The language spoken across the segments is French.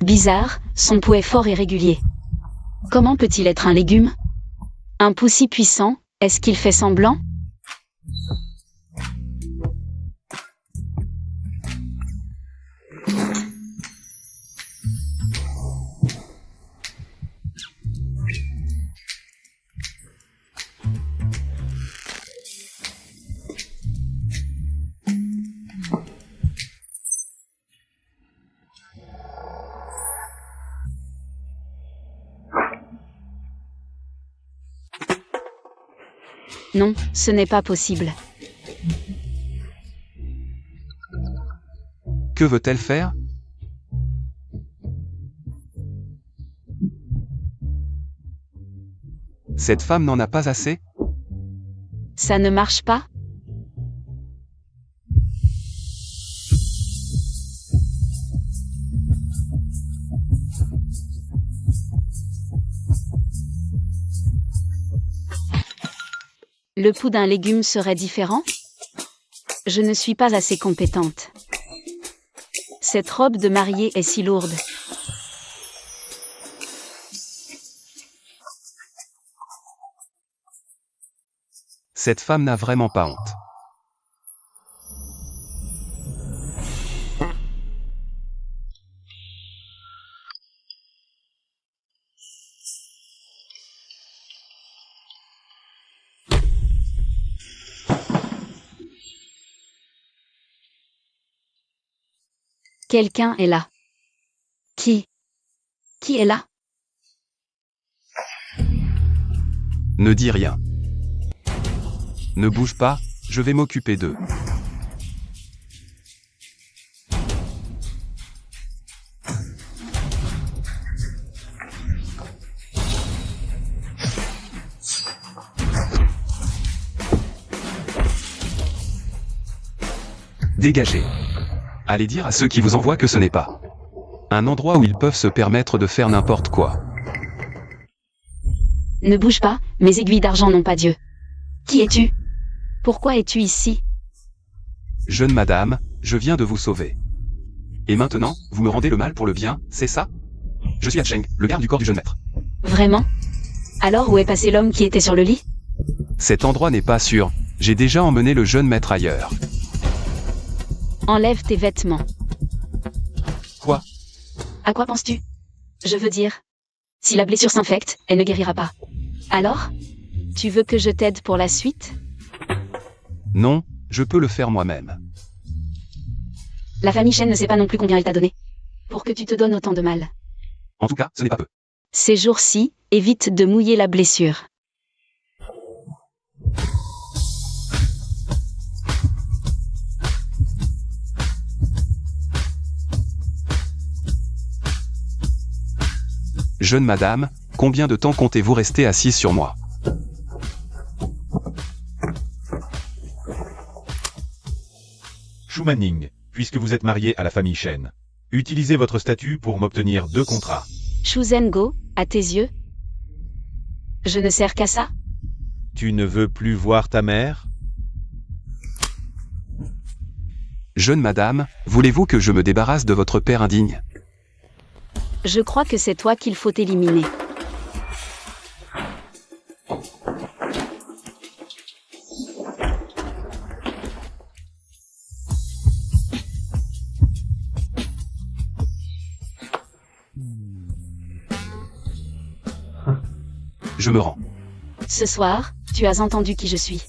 Bizarre, son pouls est fort et régulier. Comment peut-il être un légume? Un pouls si puissant, est-ce qu'il fait semblant? Non, ce n'est pas possible. Que veut-elle faire? Cette femme n'en a pas assez? Ça ne marche pas? Le pouls d'un légume serait différent? Je ne suis pas assez compétente. Cette robe de mariée est si lourde. Cette femme n'a vraiment pas honte. Quelqu'un est là. Qui? Qui est là? Ne dis rien. Ne bouge pas, je vais m'occuper d'eux. Dégagez. Allez dire à ceux qui vous envoient que ce n'est pas un endroit où ils peuvent se permettre de faire n'importe quoi. Ne bouge pas, mes aiguilles d'argent n'ont pas Dieu. Qui es-tu? Pourquoi es-tu ici? Jeune madame, je viens de vous sauver. Et maintenant, vous me rendez le mal pour le bien, c'est ça? Je suis Hatcheng, le garde du corps du jeune maître. Vraiment? Alors où est passé l'homme qui était sur le lit? Cet endroit n'est pas sûr, j'ai déjà emmené le jeune maître ailleurs. Enlève tes vêtements. Quoi? À quoi penses-tu? Je veux dire, si la blessure s'infecte, elle ne guérira pas. Alors? Tu veux que je t'aide pour la suite? Non, je peux le faire moi-même. La famille Chen ne sait pas non plus combien elle t'a donné. Pour que tu te donnes autant de mal. En tout cas, ce n'est pas peu. Ces jours-ci, évite de mouiller la blessure. Jeune madame, combien de temps comptez-vous rester assise sur moi? Shu Manning, puisque vous êtes marié à la famille Chen, utilisez votre statut pour m'obtenir 2 contrats. Shu Zhengo, à tes yeux? Je ne sers qu'à ça? Tu ne veux plus voir ta mère? Jeune madame, voulez-vous que je me débarrasse de votre père indigne? Je crois que c'est toi qu'il faut éliminer. Je me rends. Ce soir, tu as entendu qui je suis.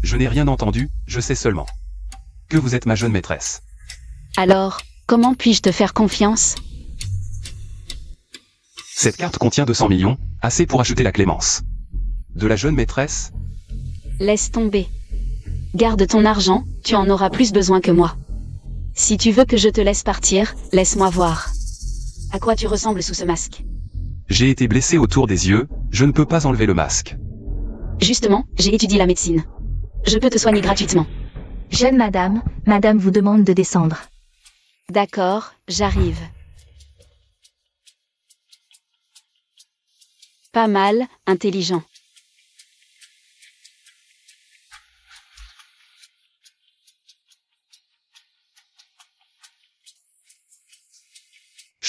Je n'ai rien entendu, je sais seulement que vous êtes ma jeune maîtresse. Alors, comment puis-je te faire confiance? Cette carte contient 200 millions, assez pour acheter la clémence de la jeune maîtresse. Laisse tomber. Garde ton argent, tu en auras plus besoin que moi. Si tu veux que je te laisse partir, laisse-moi voir. À quoi tu ressembles sous ce masque? J'ai été blessé autour des yeux, je ne peux pas enlever le masque. Justement, j'ai étudié la médecine. Je peux te soigner gratuitement. Jeune madame, madame vous demande de descendre. D'accord, j'arrive. Pas mal, intelligent.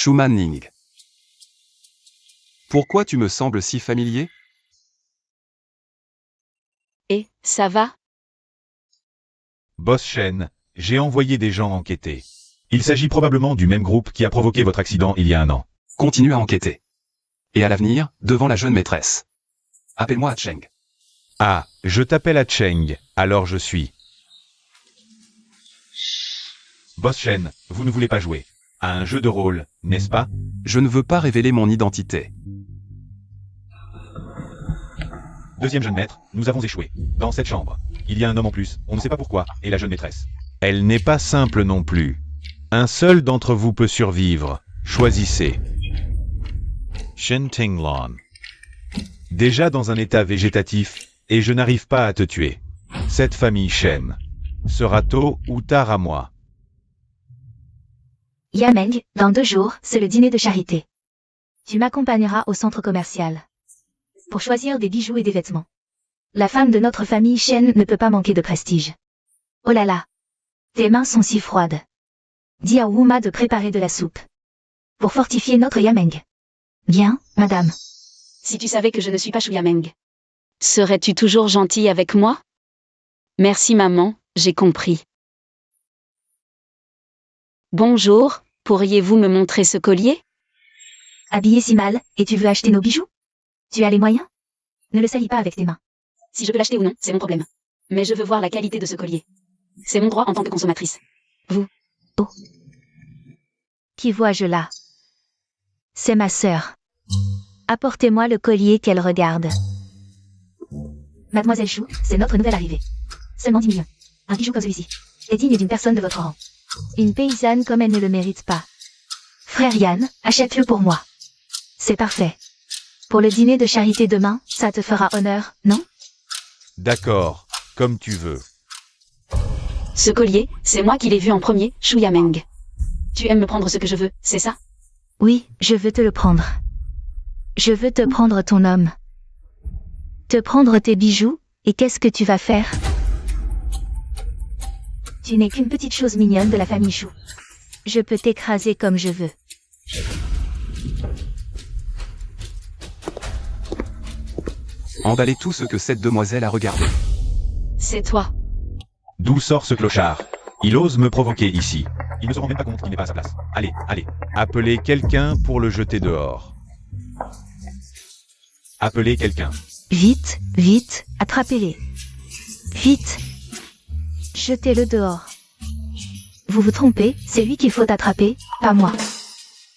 Schumann Ning. Pourquoi tu me sembles si familier? Et, ça va? Boss Shen, j'ai envoyé des gens enquêter. Il s'agit probablement du même groupe qui a provoqué votre accident il y a un an. Continue à enquêter. Et à l'avenir, devant la jeune maîtresse. Appelle-moi Cheng. Ah, je t'appelle à Cheng, alors je suis. Boss Shen, vous ne voulez pas jouer à un jeu de rôle, n'est-ce pas? Je ne veux pas révéler mon identité. Deuxième jeune maître, nous avons échoué. Dans cette chambre, il y a un homme en plus, on ne sait pas pourquoi, et la jeune maîtresse. Elle n'est pas simple non plus. Un seul d'entre vous peut survivre. Choisissez. Shen Tinglon. Déjà dans un état végétatif, et je n'arrive pas à te tuer. Cette famille Shen sera tôt ou tard à moi. Yameng, dans 2 jours, c'est le dîner de charité. Tu m'accompagneras au centre commercial pour choisir des bijoux et des vêtements. La femme de notre famille Shen ne peut pas manquer de prestige. Oh là là, tes mains sont si froides. Dis à Wuma de préparer de la soupe pour fortifier notre Yameng. Bien, madame. Si tu savais que je ne suis pas Shu Yameng, serais-tu toujours gentille avec moi? Merci maman, j'ai compris. Bonjour, pourriez-vous me montrer ce collier? Habillé si mal, et tu veux acheter nos bijoux? Tu as les moyens? Ne le salis pas avec tes mains. Si je peux l'acheter ou non, c'est mon problème. Mais je veux voir la qualité de ce collier. C'est mon droit en tant que consommatrice. Vous? Oh. Qui vois-je là? C'est ma sœur. Apportez-moi le collier qu'elle regarde. Mademoiselle Chou, c'est notre nouvelle arrivée. Seulement 10 millions. Un bijou comme celui-ci est digne d'une personne de votre rang. Une paysanne comme elle ne le mérite pas. Frère Yann, achète-le pour moi. C'est parfait. Pour le dîner de charité demain, ça te fera honneur, non? D'accord, comme tu veux. Ce collier, c'est moi qui l'ai vu en premier, Shu Yameng. Tu aimes me prendre ce que je veux, c'est ça? Oui, je veux te le prendre. Je veux te prendre ton homme. Te prendre tes bijoux, et qu'est-ce que tu vas faire? Tu n'es qu'une petite chose mignonne de la famille Chou. Je peux t'écraser comme je veux. Emballez tout ce que cette demoiselle a regardé. C'est toi. D'où sort ce clochard? Il ose me provoquer ici. Il ne se rend même pas compte qu'il n'est pas à sa place. Allez, allez. Appelez quelqu'un pour le jeter dehors. Appelez quelqu'un. Vite, vite, attrapez-les. Vite. Jetez-le dehors. Vous vous trompez, c'est lui qu'il faut attraper, pas moi.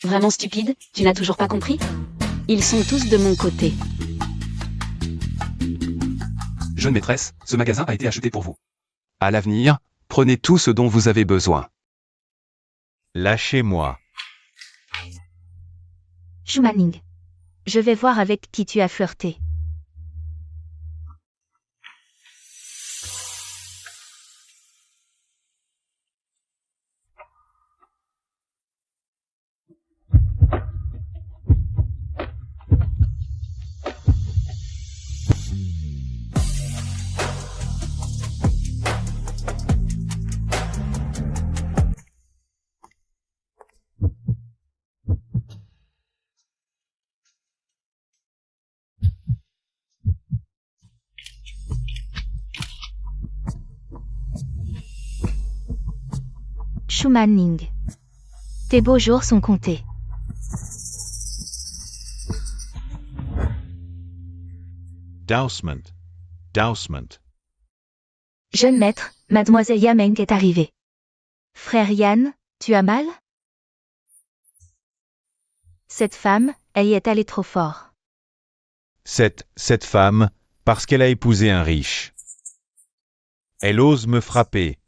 Vraiment stupide, tu n'as toujours pas compris? Ils sont tous de mon côté. Jeune maîtresse, ce magasin a été acheté pour vous. À l'avenir, prenez tout ce dont vous avez besoin. Lâchez-moi. Schumanning. Je vais voir avec qui tu as flirté. Schumanning. Tes beaux jours sont comptés. Dousement. Dousement. Jeune maître, mademoiselle Yameng est arrivée. Frère Yann, tu as mal? Cette femme, elle y est allée trop fort. Cette femme, parce qu'elle a épousé un riche. Elle ose me frapper,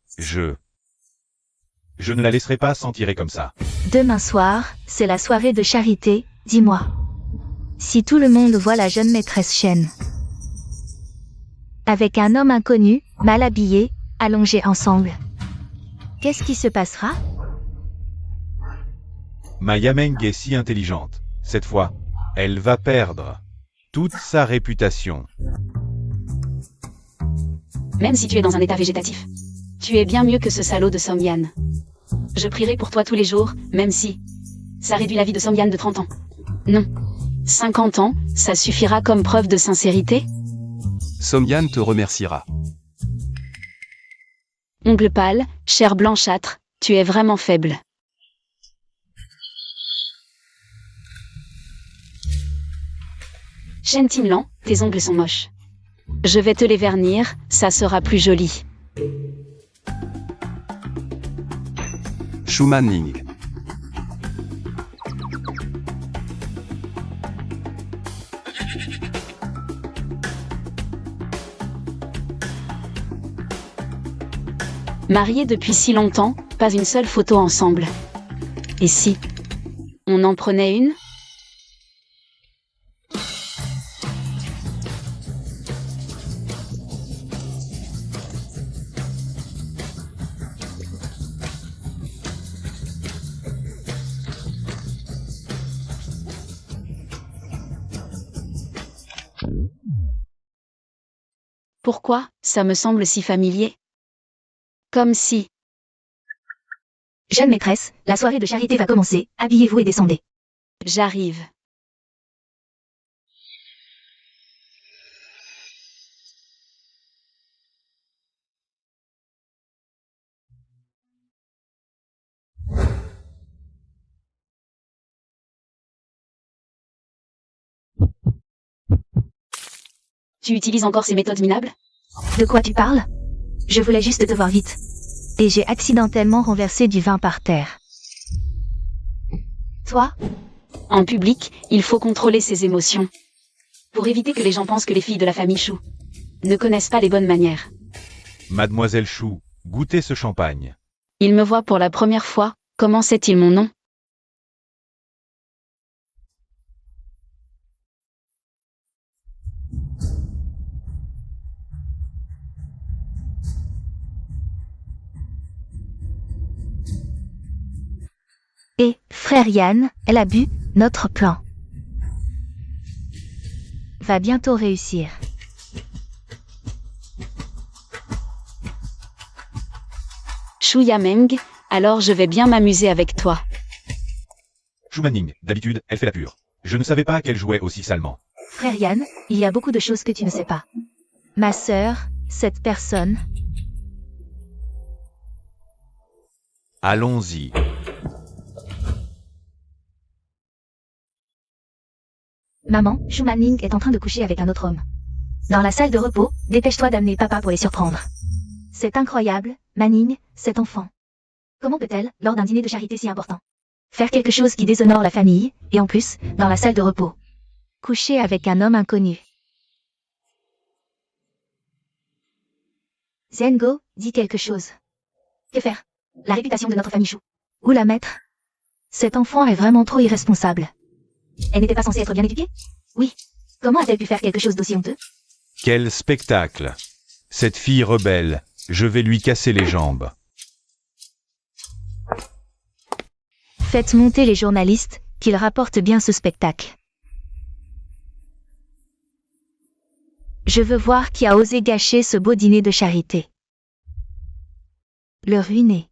Je ne la laisserai pas s'en tirer comme ça. Demain soir, c'est la soirée de charité, dis-moi. Si tout le monde voit la jeune maîtresse Shen avec un homme inconnu, mal habillé, allongés ensemble, qu'est-ce qui se passera? Ma Yameng est si intelligente. Cette fois, elle va perdre toute sa réputation. Même si tu es dans un état végétatif, tu es bien mieux que ce salaud de Song Yan. Je prierai pour toi tous les jours, même si Ça réduit la vie de Somyan de 30 ans. Non. 50 ans, ça suffira comme preuve de sincérité? Somyan te remerciera. Ongle pâle, chair blanchâtre, tu es vraiment faible. Shen Tinlan, tes ongles sont moches. Je vais te les vernir, ça sera plus joli. Shu Manning. Mariés depuis si longtemps, pas une seule photo ensemble. Et si on en prenait une? Pourquoi, ça me semble si familier? Comme si... Jeune maîtresse, la soirée de charité va commencer, habillez-vous et descendez. J'arrive. Tu utilises encore ces méthodes minables? De quoi tu parles? Je voulais juste te voir vite. Et j'ai accidentellement renversé du vin par terre. Toi? En public, il faut contrôler ses émotions. Pour éviter que les gens pensent que les filles de la famille Chou ne connaissent pas les bonnes manières. Mademoiselle Chou, goûtez ce champagne. Il me voit pour la première fois, comment sait-il mon nom? Et, frère Yann, elle a bu, notre plan va bientôt réussir. Shu Yameng, alors je vais bien m'amuser avec toi. Shu Manning, d'habitude, elle fait la pure. Je ne savais pas qu'elle jouait aussi salement. Frère Yann, il y a beaucoup de choses que tu ne sais pas. Ma sœur, cette personne... Allons-y. Maman, Shu Manning est en train de coucher avec un autre homme. Dans la salle de repos, dépêche-toi d'amener papa pour les surprendre. C'est incroyable, Manning, cet enfant. Comment peut-elle, lors d'un dîner de charité si important, faire quelque chose qui déshonore la famille, et en plus, dans la salle de repos, coucher avec un homme inconnu? Zengo, dis quelque chose. Que faire? La réputation de notre famille Chou. Où la mettre? Cet enfant est vraiment trop irresponsable. Elle n'était pas censée être bien éduquée? Oui. Comment a-t-elle pu faire quelque chose d'aussi honteux? Quel spectacle! Cette fille rebelle, je vais lui casser les jambes. Faites monter les journalistes, qu'ils rapportent bien ce spectacle. Je veux voir qui a osé gâcher ce beau dîner de charité. Le ruiner.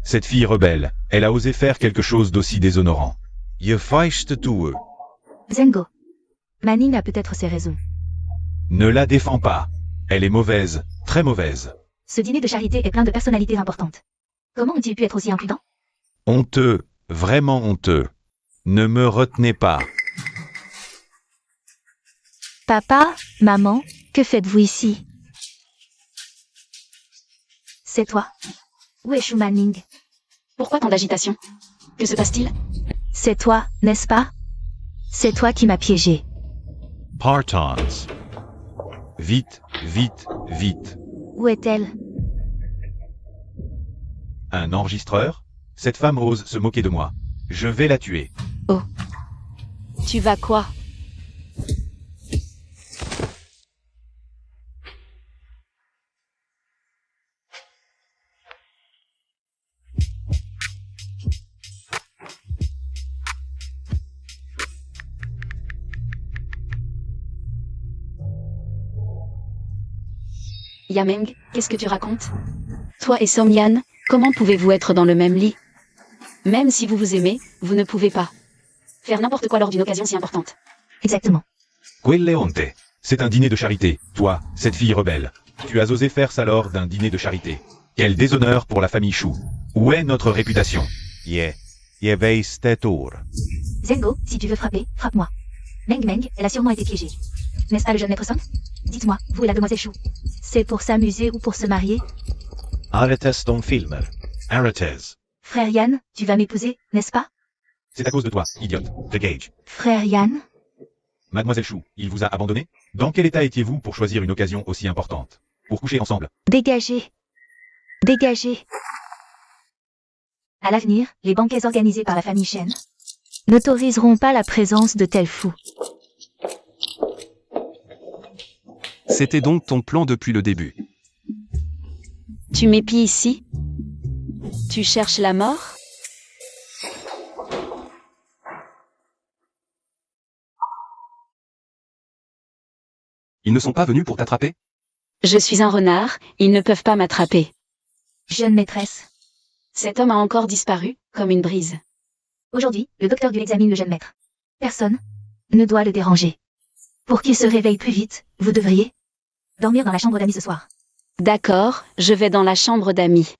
Cette fille rebelle, elle a osé faire quelque chose d'aussi déshonorant. Je feichte tue. Zengo. Manning a peut-être ses raisons. Ne la défends pas. Elle est mauvaise, très mauvaise. Ce dîner de charité est plein de personnalités importantes. Comment ont-ils pu être aussi imprudents? Honteux, vraiment honteux. Ne me retenez pas. Papa, maman, que faites-vous ici? C'est toi. Où est Shu Manning? Pourquoi tant d'agitation? Que se passe-t-il? C'est toi, n'est-ce pas? C'est toi qui m'as piégé. Partons. Vite, vite, vite. Où est-elle? Un enregistreur? Cette femme ose se moquer de moi. Je vais la tuer. Oh. Tu vas quoi? Yameng, qu'est-ce que tu racontes? Toi et Somyan, comment pouvez-vous être dans le même lit? Même si vous vous aimez, vous ne pouvez pas faire n'importe quoi lors d'une occasion si importante. Exactement. Quelleonte. C'est un dîner de charité. Toi, cette fille rebelle. Tu as osé faire ça lors d'un dîner de charité. Quel déshonneur pour la famille Chou. Où est notre réputation? Zengo, si tu veux frapper, frappe-moi. Meng Meng, elle a sûrement été piégée. N'est-ce pas le jeune maître Song? Dites-moi, vous et la demoiselle Chou. C'est pour s'amuser ou pour se marier? Arrêtez ton film. Arrêtez. Frère Yann, tu vas m'épouser, n'est-ce pas? C'est à cause de toi, idiote. The Gage. Frère Yann? Mademoiselle Chou, il vous a abandonné? Dans quel état étiez-vous pour choisir une occasion aussi importante? Pour coucher ensemble? Dégagez. Dégagez. À l'avenir, les banquets organisés par la famille Shen n'autoriseront pas la présence de tels fous. C'était donc ton plan depuis le début. Tu m'épies ici? Tu cherches la mort? Ils ne sont pas venus pour t'attraper? Je suis un renard, ils ne peuvent pas m'attraper. Jeune maîtresse. Cet homme a encore disparu, comme une brise. Aujourd'hui, le docteur Gu examine le jeune maître. Personne ne doit le déranger. Pour qu'il se réveille plus vite, vous devriez dormir dans la chambre d'amis ce soir. D'accord, je vais dans la chambre d'amis.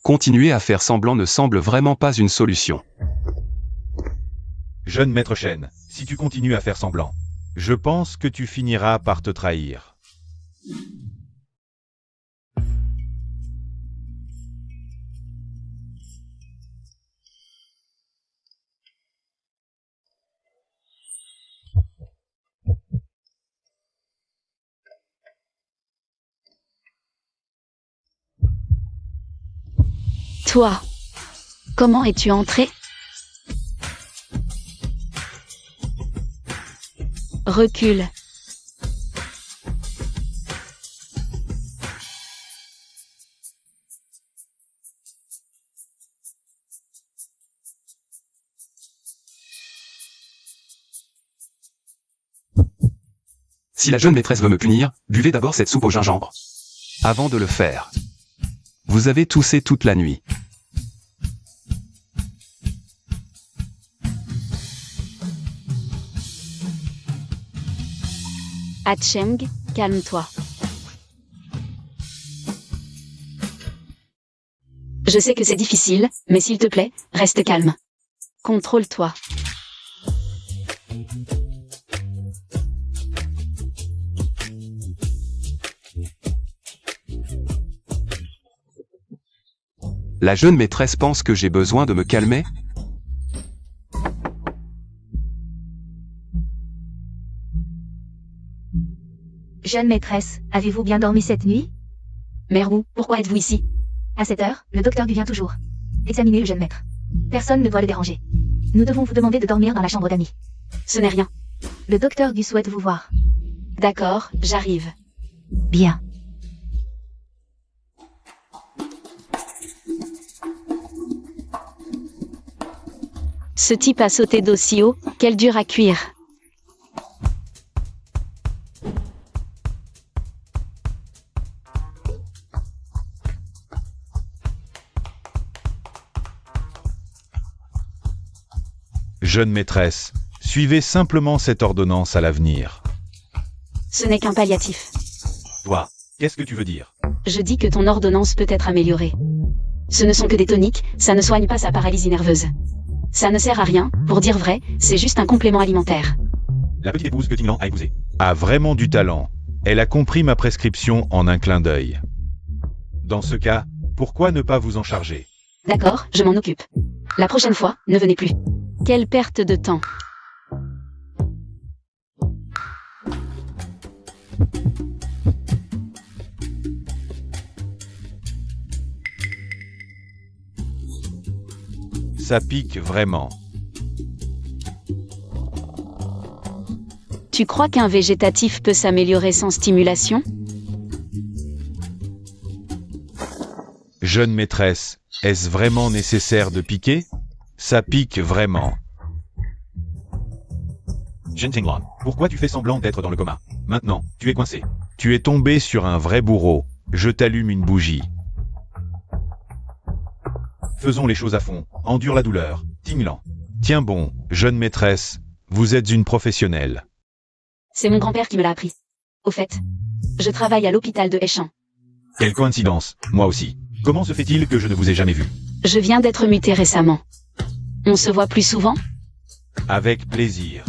Continuer à faire semblant ne semble vraiment pas une solution. Jeune maître Shen, si tu continues à faire semblant, je pense que tu finiras par te trahir. Toi, comment es-tu entré? Recule. Si la jeune maîtresse veut me punir, buvez d'abord cette soupe au gingembre. Avant de le faire. Vous avez toussé toute la nuit. Cheng, calme-toi. Je sais que c'est difficile, mais s'il te plaît, reste calme. Contrôle-toi. La jeune maîtresse pense que j'ai besoin de me calmer? Jeune maîtresse, avez-vous bien dormi cette nuit? Merou, pourquoi êtes-vous ici? À cette heure, le docteur Gu vient toujours. Examinez le jeune maître. Personne ne doit le déranger. Nous devons vous demander de dormir dans la chambre d'amis. Ce n'est rien. Le docteur Gu souhaite vous voir. D'accord, j'arrive. Bien. Ce type a sauté d'aussi haut, quel dur à cuire. Jeune maîtresse, suivez simplement cette ordonnance à l'avenir. Ce n'est qu'un palliatif. Toi, qu'est-ce que tu veux dire? Je dis que ton ordonnance peut être améliorée. Ce ne sont que des toniques, ça ne soigne pas sa paralysie nerveuse. Ça ne sert à rien, pour dire vrai, c'est juste un complément alimentaire. La petite épouse que Tinglan a épousée a vraiment du talent. Elle a compris ma prescription en un clin d'œil. Dans ce cas, pourquoi ne pas vous en charger? D'accord, je m'en occupe. La prochaine fois, ne venez plus. Quelle perte de temps. Ça pique vraiment. Tu crois qu'un végétatif peut s'améliorer sans stimulation? Jeune maîtresse, est-ce vraiment nécessaire de piquer? Ça pique vraiment. Shen Tinglong, pourquoi tu fais semblant d'être dans le coma? Maintenant, tu es coincé. Tu es tombé sur un vrai bourreau. Je t'allume une bougie. Faisons les choses à fond. Endure la douleur. Tinglan. Tiens bon, jeune maîtresse, vous êtes une professionnelle. C'est mon grand-père qui me l'a appris. Au fait, je travaille à l'hôpital de Heichan. Quelle coïncidence, moi aussi. Comment se fait-il que je ne vous ai jamais vu? Je viens d'être muté récemment. On se voit plus souvent? Avec plaisir.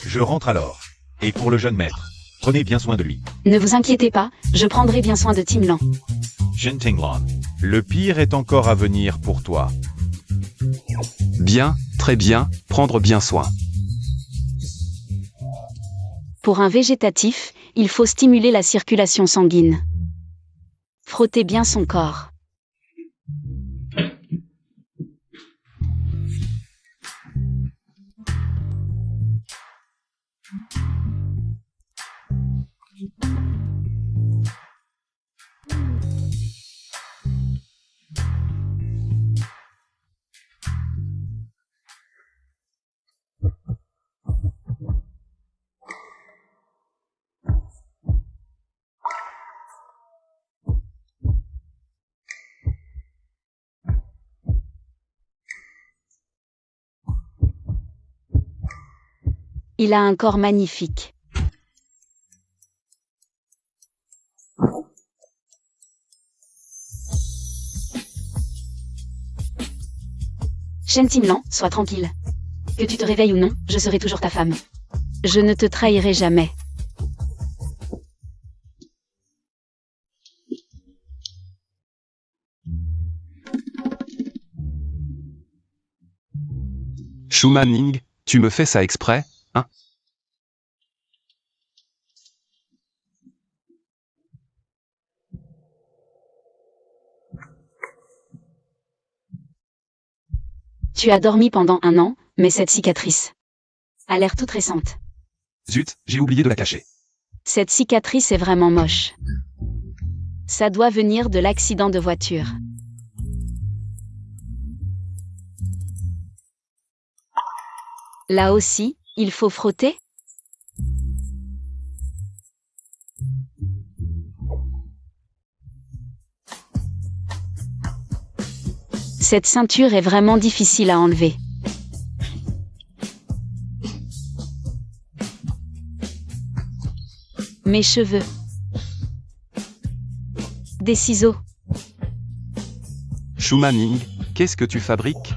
Je rentre alors. Et pour le jeune maître, prenez bien soin de lui. Ne vous inquiétez pas, je prendrai bien soin de Timlan. Shen Tinglong, le pire est encore à venir pour toi. Bien, très bien, prendre bien soin. Pour un végétatif, il faut stimuler la circulation sanguine. Frottez bien son corps. Il a un corps magnifique. Shen Timlan, sois tranquille. Que tu te réveilles ou non, je serai toujours ta femme. Je ne te trahirai jamais. Shu Manning, tu me fais ça exprès, hein? Tu as dormi pendant 1 an, mais cette cicatrice a l'air toute récente. Zut, j'ai oublié de la cacher. Cette cicatrice est vraiment moche. Ça doit venir de l'accident de voiture. Là aussi, il faut frotter? Cette ceinture est vraiment difficile à enlever. Mes cheveux. Des ciseaux. Shu Manning, qu'est-ce que tu fabriques?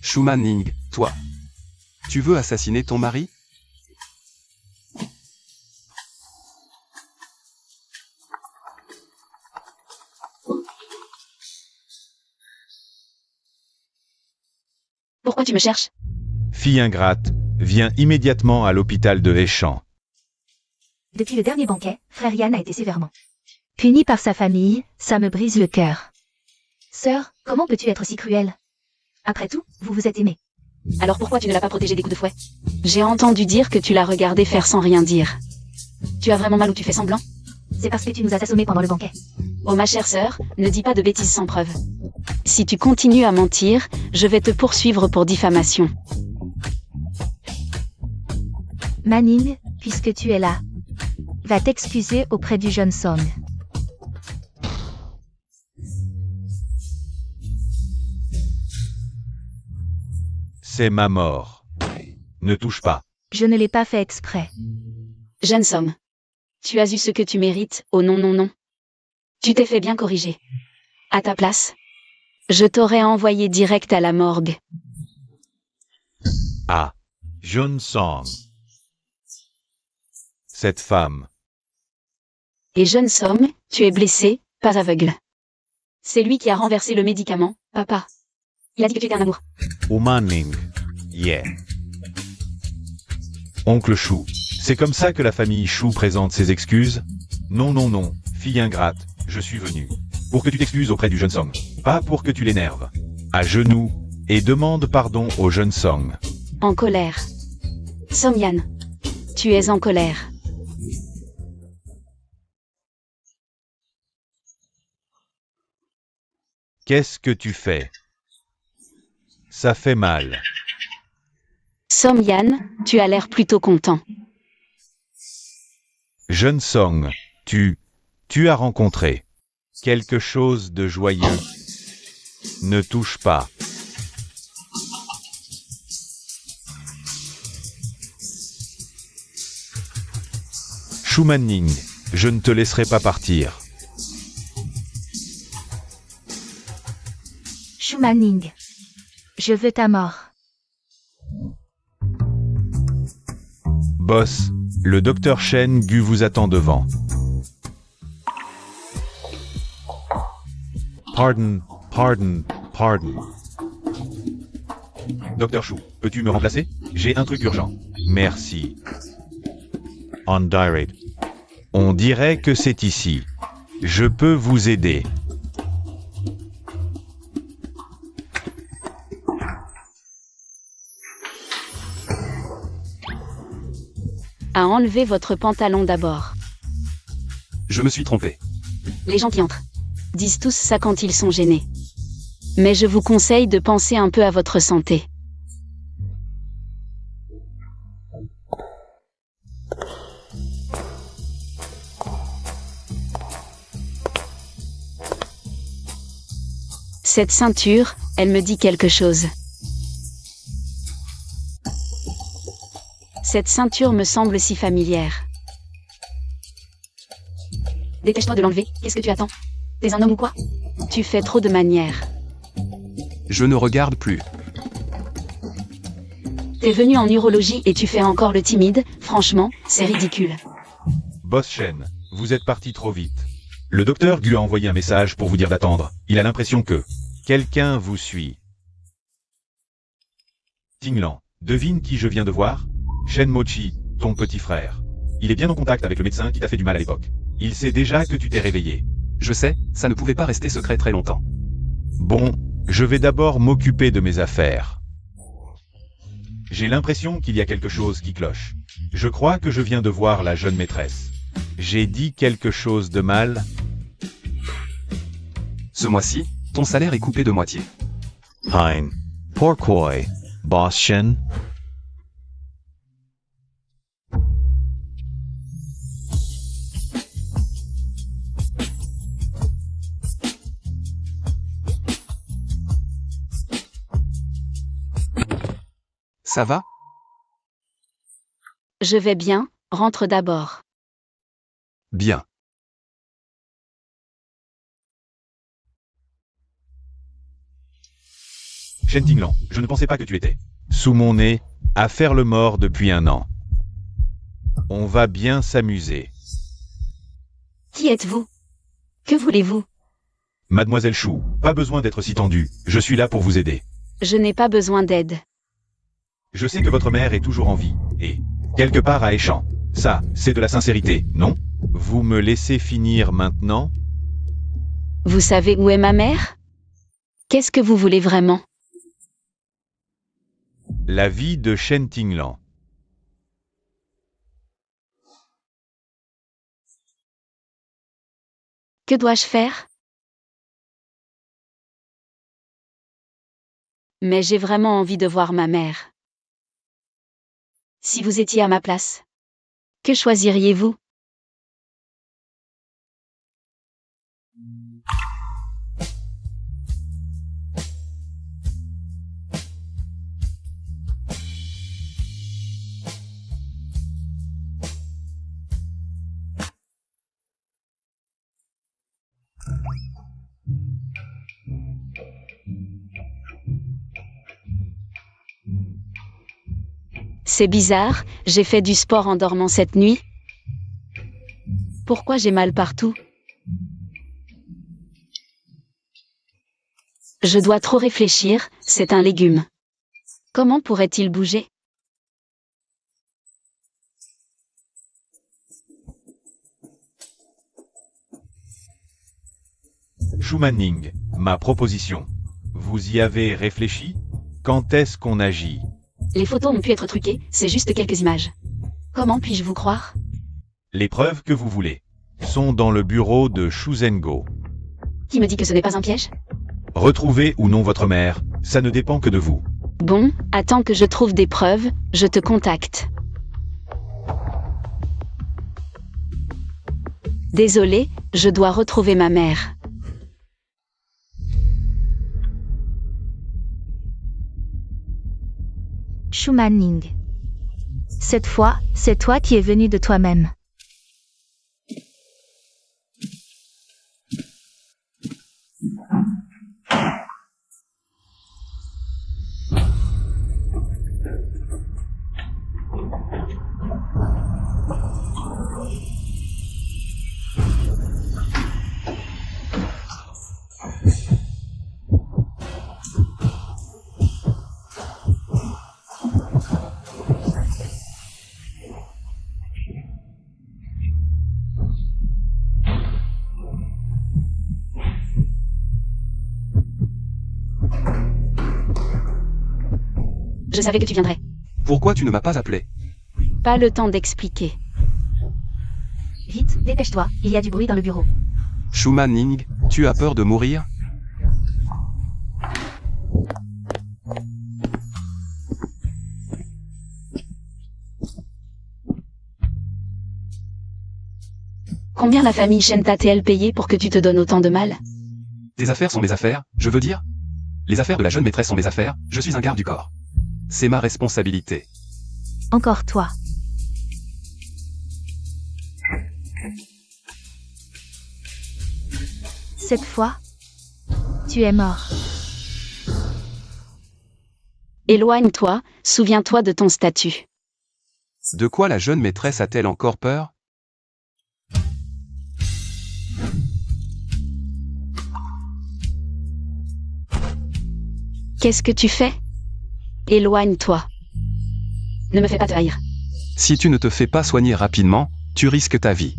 Shu Manning, toi. Tu veux assassiner ton mari? Pourquoi tu me cherches? Fille ingrate, viens immédiatement à l'hôpital de Heichan. Depuis le dernier banquet, frère Yann a été sévèrement puni par sa famille, ça me brise le cœur. Sœur, comment peux-tu être si cruelle? Après tout, vous vous êtes aimés. Alors pourquoi tu ne l'as pas protégé des coups de fouet? J'ai entendu dire que tu l'as regardé faire sans rien dire. Tu as vraiment mal ou tu fais semblant? C'est parce que tu nous as assommés pendant le banquet. Oh ma chère sœur, ne dis pas de bêtises sans preuve. Si tu continues à mentir, je vais te poursuivre pour diffamation. Manning, puisque tu es là, va t'excuser auprès du jeune Song. C'est ma mort. Ne touche pas. Je ne l'ai pas fait exprès. Jeune Somme. Tu as eu ce que tu mérites, oh non non non. Tu t'es fait bien corriger. À ta place, je t'aurais envoyé direct à la morgue. Ah, Jun Song. Cette femme. Et jeune Somme, tu es blessé, pas aveugle. C'est lui qui a renversé le médicament, papa. Il a dit que tu étais un amour. Manning. Yeah. Oncle Chou. C'est comme ça que la famille Chou présente ses excuses? Non, non, non, fille ingrate, je suis venu. Pour que tu t'excuses auprès du jeune Song. Pas pour que tu l'énerves. À genoux, et demande pardon au jeune Song. En colère. Somyan. Tu es en colère. Qu'est-ce que tu fais? Ça fait mal. Som Yan, tu as l'air plutôt content. Jeune Song, tu as rencontré quelque chose de joyeux. Ne touche pas. Shumanning, je ne te laisserai pas partir. Shumanning. Je veux ta mort. Boss, le docteur Shen Gu vous attend devant. Pardon. Docteur Chou, peux-tu me remplacer? J'ai un truc urgent. Merci. On direct. On dirait que c'est ici. Je peux vous aider. À enlever votre pantalon d'abord. Je me suis trompé. Les gens qui entrent disent tous ça quand ils sont gênés. Mais je vous conseille de penser un peu à votre santé. Cette ceinture, elle me dit quelque chose. Cette ceinture me semble si familière. Dépêche-toi de l'enlever, qu'est-ce que tu attends? T'es un homme ou quoi? Tu fais trop de manières. Je ne regarde plus. T'es venu en urologie et tu fais encore le timide, franchement, c'est ridicule. Boss Shen, vous êtes parti trop vite. Le docteur Gu a envoyé un message pour vous dire d'attendre. Il a l'impression que... Quelqu'un vous suit. Tinglan, devine qui je viens de voir? Shen Mochi, ton petit frère. Il est bien en contact avec le médecin qui t'a fait du mal à l'époque. Il sait déjà que tu t'es réveillé. Je sais, ça ne pouvait pas rester secret très longtemps. Bon, je vais d'abord m'occuper de mes affaires. J'ai l'impression qu'il y a quelque chose qui cloche. Je crois que je viens de voir la jeune maîtresse. J'ai dit quelque chose de mal? Ce mois-ci, ton salaire est coupé de moitié. Hein. Pourquoi, Boss Shen? Ça va? Je vais bien, rentre d'abord. Bien. Shen Tinglan, je ne pensais pas que tu étais. Sous mon nez, à faire le mort depuis 1 an. On va bien s'amuser. Qui êtes-vous? Que voulez-vous? Mademoiselle Chou, pas besoin d'être si tendue, je suis là pour vous aider. Je n'ai pas besoin d'aide. Je sais que votre mère est toujours en vie, et, quelque part à Échamps. Ça, c'est de la sincérité, non? Vous me laissez finir maintenant? Vous savez où est ma mère? Qu'est-ce que vous voulez vraiment? La vie de Shen Tinglan. Que dois-je faire? Mais j'ai vraiment envie de voir ma mère. Si vous étiez à ma place, que choisiriez-vous? C'est bizarre, j'ai fait du sport en dormant cette nuit. Pourquoi j'ai mal partout? Je dois trop réfléchir, c'est un légume. Comment pourrait-il bouger? Shumanning, ma proposition. Vous y avez réfléchi? Quand est-ce qu'on agit? Les photos ont pu être truquées, c'est juste quelques images. Comment puis-je vous croire? Les preuves que vous voulez. Sont dans le bureau de Shuzengo. Qui me dit que ce n'est pas un piège? Retrouver ou non votre mère, ça ne dépend que de vous. Bon, attends que je trouve des preuves, je te contacte. Désolé, je dois retrouver ma mère. Schumanning. Cette fois, c'est toi qui es venu de toi-même. Je savais que tu viendrais. Pourquoi tu ne m'as pas appelé? Pas le temps d'expliquer. Vite, dépêche-toi, il y a du bruit dans le bureau. Schumanning, tu as peur de mourir? Combien la famille Shen t'a-t-elle payé pour que tu te donnes autant de mal? Tes affaires sont mes affaires, je veux dire. Les affaires de la jeune maîtresse sont mes affaires, je suis un garde du corps. C'est ma responsabilité. Encore toi. Cette fois, tu es mort. Éloigne-toi, souviens-toi de ton statut. De quoi la jeune maîtresse a-t-elle encore peur? Qu'est-ce que tu fais? Éloigne-toi. Ne me fais pas te haïr. Si tu ne te fais pas soigner rapidement, tu risques ta vie.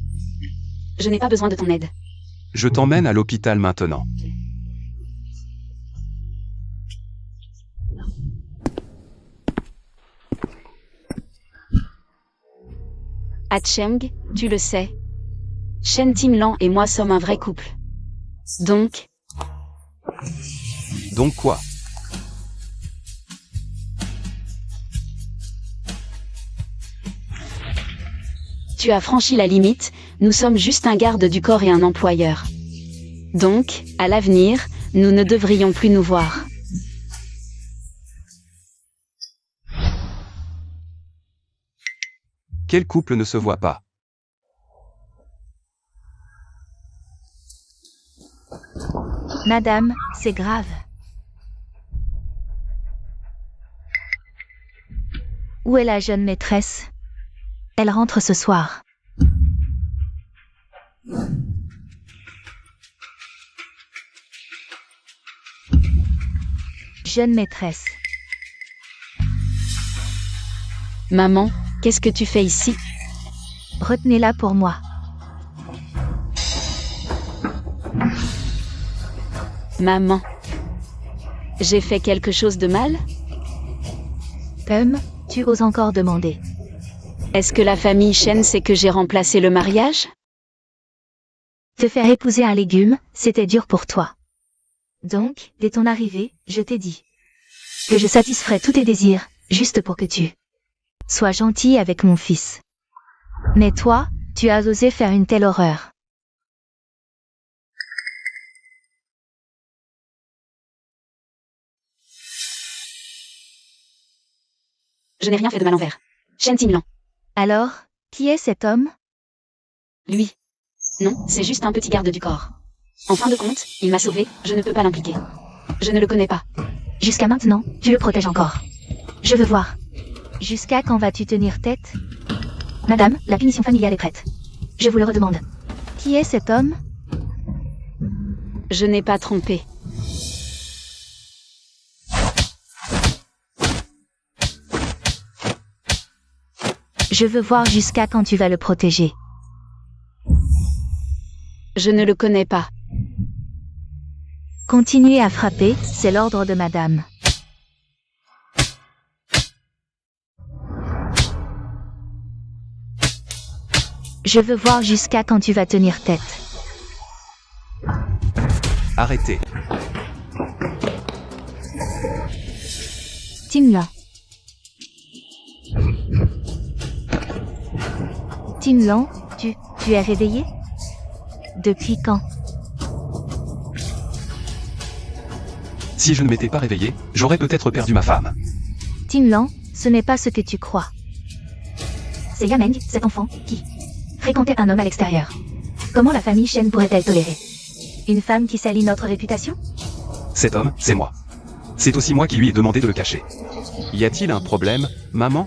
Je n'ai pas besoin de ton aide. Je t'emmène à l'hôpital maintenant. À Cheng, tu le sais. Shen Timlan et moi sommes un vrai couple. Donc, Donc quoi? tu as franchi la limite, nous sommes juste un garde du corps et un employeur. Donc, à l'avenir, nous ne devrions plus nous voir. Quel couple ne se voit pas? Madame, c'est grave. Où est la jeune maîtresse? Elle rentre ce soir. Jeune maîtresse. Maman, qu'est-ce que tu fais ici? Retenez-la pour moi. Maman. J'ai fait quelque chose de mal? Tu oses encore demander. Est-ce que la famille Shen sait que j'ai remplacé le mariage? Te faire épouser un légume, c'était dur pour toi. Donc, dès ton arrivée, je t'ai dit que je satisferais tous tes désirs, juste pour que tu sois gentil avec mon fils. Mais toi, tu as osé faire une telle horreur. Je n'ai rien fait de mal envers Shen Timlan. Alors, qui est cet homme? Lui. Non, c'est juste un petit garde du corps. En fin de compte, il m'a sauvé, je ne peux pas l'impliquer. Je ne le connais pas. Jusqu'à maintenant, tu le protèges encore. Je veux voir. Jusqu'à quand vas-tu tenir tête? Madame, la punition familiale est prête. Je vous le redemande. Qui est cet homme? Je n'ai pas trompé. Je veux voir jusqu'à quand tu vas le protéger. Je ne le connais pas. Continuez à frapper, c'est l'ordre de madame. Je veux voir jusqu'à quand tu vas tenir tête. Arrêtez. Tim Lan. Tim Lan, tu es réveillé? Depuis quand? Si je ne m'étais pas réveillé, j'aurais peut-être perdu ma femme. Tim Lan, ce n'est pas ce que tu crois. C'est Yameng, cet enfant, qui fréquentait un homme à l'extérieur. Comment la famille Shen pourrait-elle tolérer une femme qui salit notre réputation? Cet homme, c'est moi. C'est aussi moi qui lui ai demandé de le cacher. Y a-t-il un problème, maman?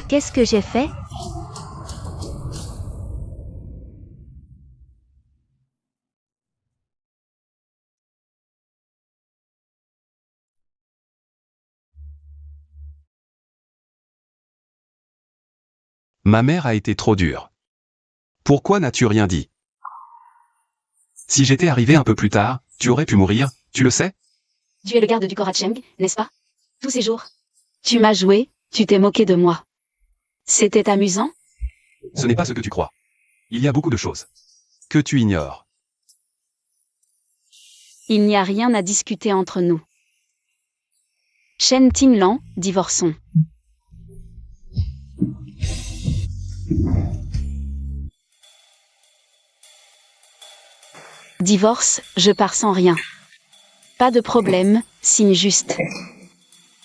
Qu'est-ce que j'ai fait? Ma mère a été trop dure. Pourquoi n'as-tu rien dit? Si j'étais arrivé un peu plus tard, tu aurais pu mourir, tu le sais? Tu es le garde du corps à Cheng, n'est-ce pas? Tous ces jours. Tu m'as joué, tu t'es moqué de moi. C'était amusant? Ce n'est pas ce que tu crois. Il y a beaucoup de choses que tu ignores. Il n'y a rien à discuter entre nous. Shen Tim Lan, divorçons. Divorce, je pars sans rien. Pas de problème, signe juste.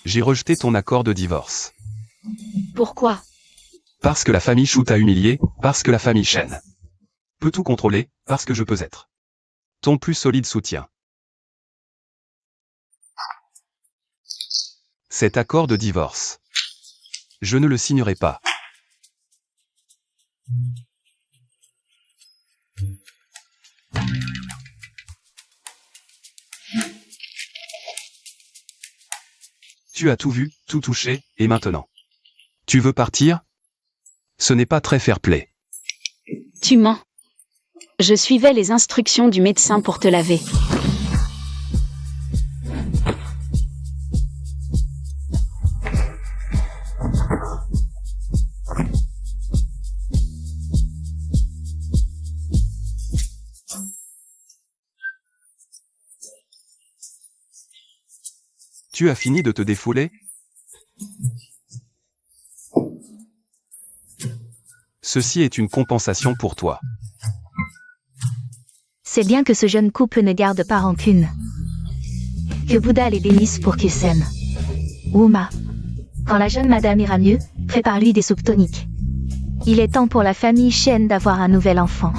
J'ai rejeté ton accord de divorce. Pourquoi? Parce que la famille Shu t'a humilié, parce que la famille Shen peut tout contrôler, parce que je peux être ton plus solide soutien. Cet accord de divorce, je ne le signerai pas. Tu as tout vu, tout touché, et maintenant? Tu veux partir? Ce n'est pas très fair-play. Tu mens. Je suivais les instructions du médecin pour te laver. Tu as fini de te défouler? Ceci est une compensation pour toi. C'est bien que ce jeune couple ne garde pas rancune. Que Bouddha les bénisse pour qu'ils s'aiment. Wouma. Quand la jeune madame ira mieux, prépare-lui des soupes toniques. Il est temps pour la famille Shen d'avoir un nouvel enfant.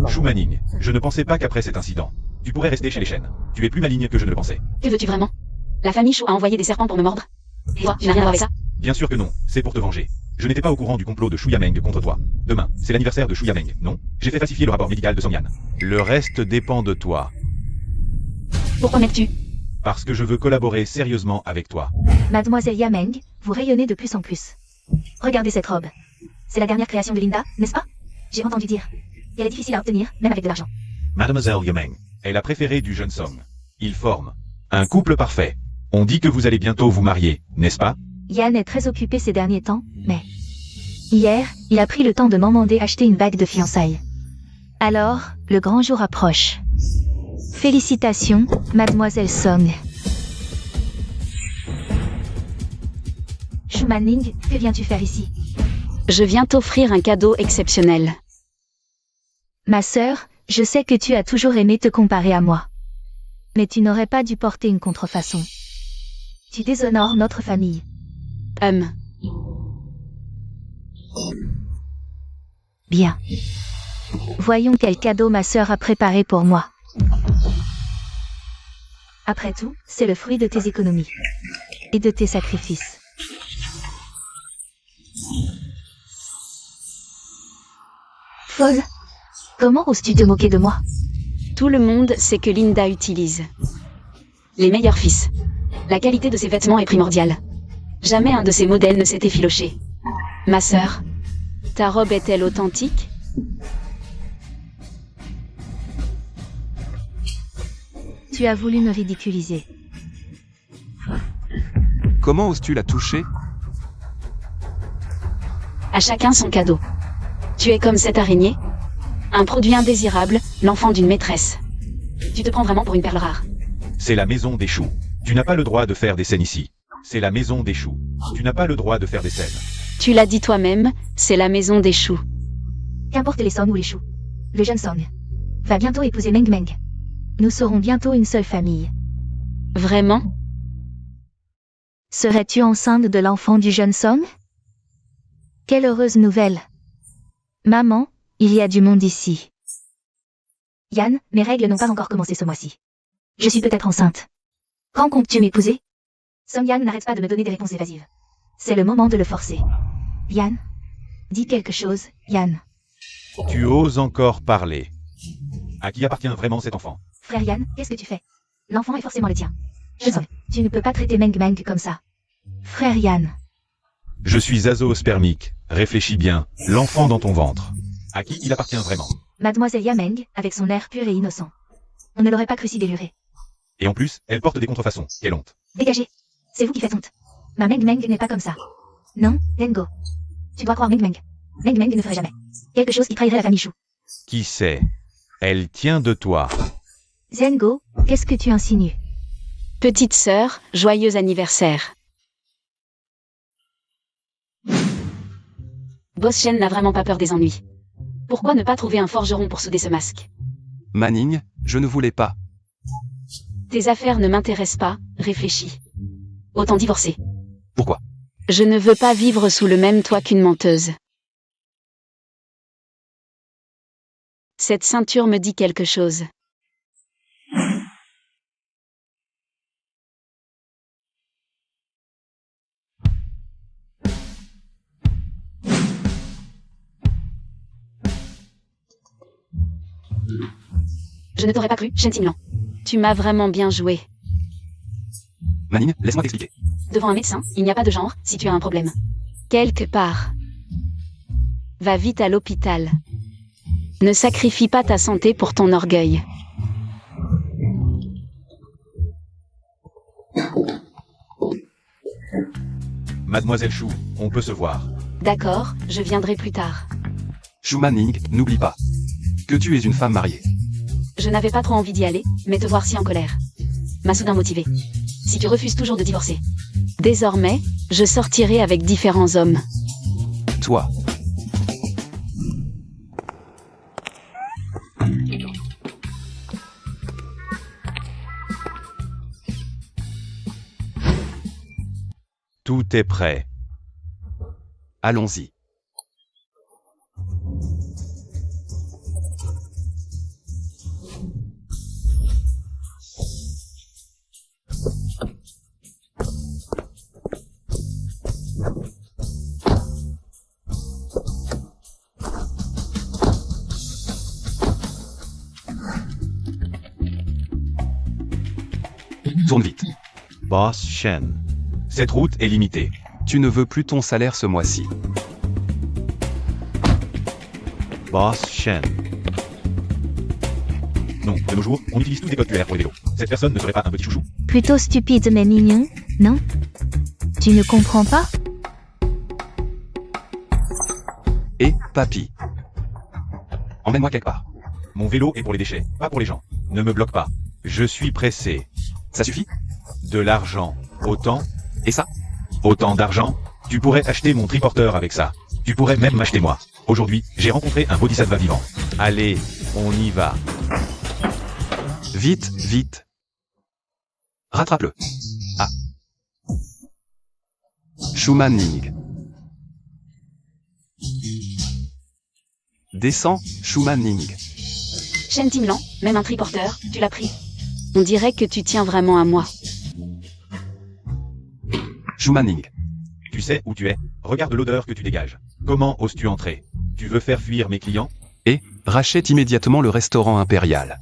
Shu Manning, je ne pensais pas qu'après cet incident, tu pourrais rester chez les Shen. Tu es plus maligne que je ne le pensais. Que veux-tu vraiment? La famille Shu a envoyé des serpents pour me mordre. Et toi, tu n'as rien à voir avec ça? Bien sûr que non, c'est pour te venger. Je n'étais pas au courant du complot de Shu Yameng contre toi. Demain, c'est l'anniversaire de Shu Yameng, non? J'ai fait falsifier le rapport médical de Song Yan. Le reste dépend de toi. Pourquoi m'aides-tu? Parce que je veux collaborer sérieusement avec toi. Mademoiselle Yameng, vous rayonnez de plus en plus. Regardez cette robe. C'est la dernière création de Linda, n'est-ce pas? J'ai entendu dire. Et elle est difficile à obtenir, même avec de l'argent. Mademoiselle Yameng est la préférée du jeune Song. Ils forment un couple parfait. On dit que vous allez bientôt vous marier, n'est-ce pas? Yann est très occupé ces derniers temps, mais... Hier, il a pris le temps de m'emmander acheter une bague de fiançailles. Alors, le grand jour approche. Félicitations, Mademoiselle Song. Shu Manning, que viens-tu faire ici? Je viens t'offrir un cadeau exceptionnel. Ma sœur, je sais que tu as toujours aimé te comparer à moi. Mais tu n'aurais pas dû porter une contrefaçon. Tu déshonores notre famille. Bien. Voyons quel cadeau ma sœur a préparé pour moi. Après tout, c'est le fruit de tes économies. Et de tes sacrifices. Folle. Comment oses-tu te moquer de moi? Tout le monde sait que Linda utilise les meilleurs fils. La qualité de ses vêtements est primordiale. Jamais un de ces modèles ne s'est effiloché. Ma sœur, ta robe est-elle authentique? Tu as voulu me ridiculiser. Comment oses-tu la toucher? À chacun son cadeau. Tu es comme cette araignée? Un produit indésirable, l'enfant d'une maîtresse. Tu te prends vraiment pour une perle rare. C'est la maison des choux. Tu n'as pas le droit de faire des scènes ici. C'est la maison des choux. Tu n'as pas le droit de faire des scènes. Tu l'as dit toi-même, c'est la maison des choux. Qu'importe les Song ou les Shu. Le jeune Song va bientôt épouser Meng Meng. Nous serons bientôt une seule famille. Vraiment? Serais-tu enceinte de l'enfant du jeune Song? Quelle heureuse nouvelle. Maman, il y a du monde ici. Yann, mes règles n'ont pas encore commencé ce mois-ci. Je suis peut-être enceinte. Quand comptes-tu m'épouser? Song Yan n'arrête pas de me donner des réponses évasives. C'est le moment de le forcer. Yann, dis quelque chose, Yann. Tu oses encore parler. À qui appartient vraiment cet enfant? Frère Yann, qu'est-ce que tu fais? L'enfant est forcément le tien. Je sais, tu ne peux pas traiter Meng Meng comme ça. Frère Yann. Je suis azoospermique. Réfléchis bien. L'enfant dans ton ventre. À qui il appartient vraiment? Mademoiselle Yameng, avec son air pur et innocent. On ne l'aurait pas cru si déluré. Et en plus, elle porte des contrefaçons. Quelle honte. Dégagez. C'est vous qui faites honte. Ma Meng Meng n'est pas comme ça. Non, Dengo. Tu dois croire Meng Meng. Meng Meng ne ferait jamais quelque chose qui trahirait la famille Chou. Qui sait? Elle tient de toi. Zengo, qu'est-ce que tu insinues? Petite sœur, joyeux anniversaire. Boss Shen n'a vraiment pas peur des ennuis. Pourquoi ne pas trouver un forgeron pour souder ce masque? Manning, je ne voulais pas. Tes affaires ne m'intéressent pas, réfléchis. Autant divorcer. Pourquoi? Je ne veux pas vivre sous le même toit qu'une menteuse. Cette ceinture me dit quelque chose. Je ne t'aurais pas cru, Shen Tinglan. Tu m'as vraiment bien joué. Manning, laisse-moi t'expliquer. Devant un médecin, il n'y a pas de genre, si tu as un problème. Quelque part. Va vite à l'hôpital. Ne sacrifie pas ta santé pour ton orgueil. Mademoiselle Chou, on peut se voir. D'accord, je viendrai plus tard. Shu Manning, n'oublie pas que tu es une femme mariée. Je n'avais pas trop envie d'y aller, mais te voir si en colère m'a soudain motivé. Si tu refuses toujours de divorcer. Désormais, je sortirai avec différents hommes. Toi. Tout est prêt. Allons-y. Tourne vite. Boss Shen. Cette route est limitée. Tu ne veux plus ton salaire ce mois-ci. Boss Shen. Non, de nos jours, on utilise tous des codes QR pour les vélos. Cette personne ne serait pas un petit chouchou. Plutôt stupide mais mignon, non? Tu ne comprends pas? Et, papy. Emmène-moi quelque part. Mon vélo est pour les déchets, pas pour les gens. Ne me bloque pas. Je suis pressé. Ça suffit? De l'argent. Autant? Et ça? Autant d'argent? Tu pourrais acheter mon triporteur avec ça. Tu pourrais même m'acheter moi. Aujourd'hui, j'ai rencontré un bodhisattva vivant. Allez, on y va. Vite, vite. Rattrape-le. Ah. Shu Manning. Descends, Shu Manning. Shen Tinglan, même un triporteur, tu l'as pris. On dirait que tu tiens vraiment à moi. Shu Manning. Tu sais où tu es? Regarde l'odeur que tu dégages. Comment oses-tu entrer? Tu veux faire fuir mes clients? Et, rachète immédiatement le restaurant impérial.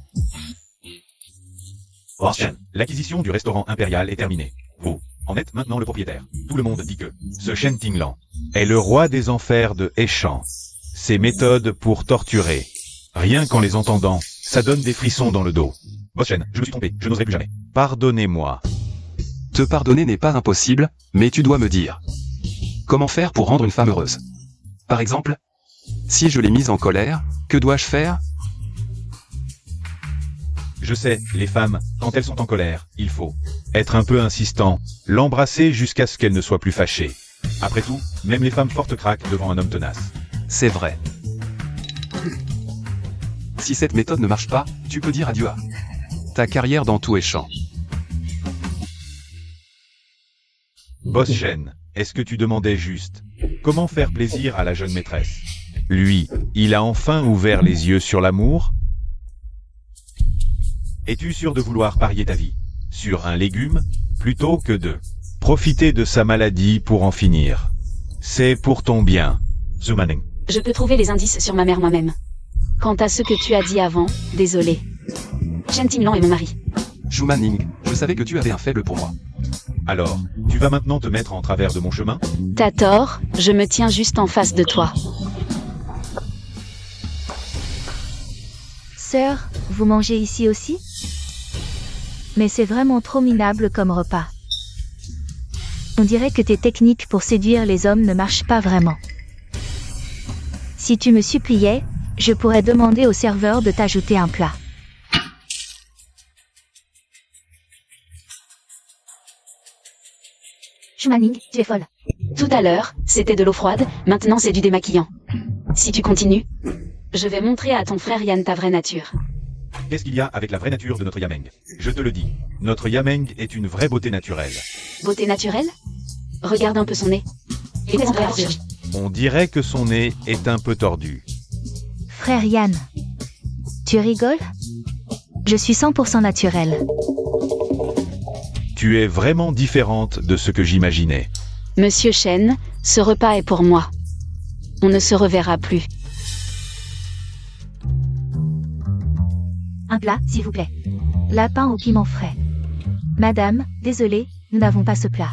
Boss Shen, l'acquisition du restaurant impérial est terminée. Vous en êtes maintenant le propriétaire. Tout le monde dit que ce Shen Tinglan est le roi des enfers de Heshan. Ses méthodes pour torturer. Rien qu'en les entendant, ça donne des frissons dans le dos. Boss Shen, je me suis trompé, je n'oserai plus jamais. Pardonnez-moi. Te pardonner n'est pas impossible, mais tu dois me dire. Comment faire pour rendre une femme heureuse? Par exemple, si je l'ai mise en colère, que dois-je faire? Je sais, les femmes, quand elles sont en colère, il faut être un peu insistant, l'embrasser jusqu'à ce qu'elle ne soit plus fâchée. Après tout, même les femmes fortes craquent devant un homme tenace. C'est vrai. Si cette méthode ne marche pas, tu peux dire adieu à ta carrière dans tous les champs. Boss Shen, est-ce que tu demandais juste comment faire plaisir à la jeune maîtresse? Lui, il a enfin ouvert les yeux sur l'amour? Es-tu sûr de vouloir parier ta vie sur un légume plutôt que de profiter de sa maladie pour en finir? C'est pour ton bien, Zumaning. Je peux trouver les indices sur ma mère moi-même. Quant à ce que tu as dit avant, désolé. Shen Tinglan est mon mari. Shu Manning, je savais que tu avais un faible pour moi. Alors, tu vas maintenant te mettre en travers de mon chemin? T'as tort, je me tiens juste en face de toi. Sœur, vous mangez ici aussi? Mais c'est vraiment trop minable comme repas. On dirait que tes techniques pour séduire les hommes ne marchent pas vraiment. Si tu me suppliais, je pourrais demander au serveur de t'ajouter un plat. Shumaning, tu es folle. Tout à l'heure, c'était de l'eau froide, maintenant c'est du démaquillant. Si tu continues, je vais montrer à ton frère Yan ta vraie nature. Qu'est-ce qu'il y a avec la vraie nature de notre Yameng? Je te le dis, notre Yameng est une vraie beauté naturelle. Beauté naturelle? Regarde un peu son nez. Et présente-toi à la chirurgie. On dirait que son nez est un peu tordu. Frère Yan, tu rigoles? Je suis 100% naturelle. Tu es vraiment différente de ce que j'imaginais. Monsieur Shen, ce repas est pour moi. On ne se reverra plus. Un plat, s'il vous plaît. Lapin au piment frais. Madame, désolé, nous n'avons pas ce plat.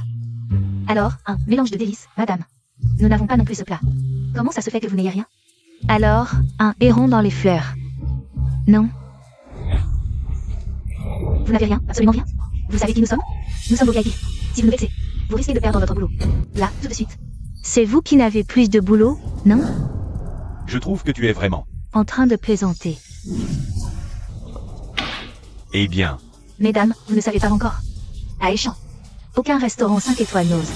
Alors, un mélange de délices, madame. Nous n'avons pas non plus ce plat. Comment ça se fait que vous n'ayez rien? Alors, un héron dans les fleurs. Non. Vous n'avez rien, absolument rien. Vous savez qui nous sommes? Nous sommes vos VIP. Si vous nous vexez, vous risquez de perdre votre boulot. Là, tout de suite. C'est vous qui n'avez plus de boulot, non? Je trouve que tu es vraiment. En train de plaisanter. Eh bien, Mesdames, vous ne savez pas encore. À Échamps, aucun restaurant 5 étoiles n'ose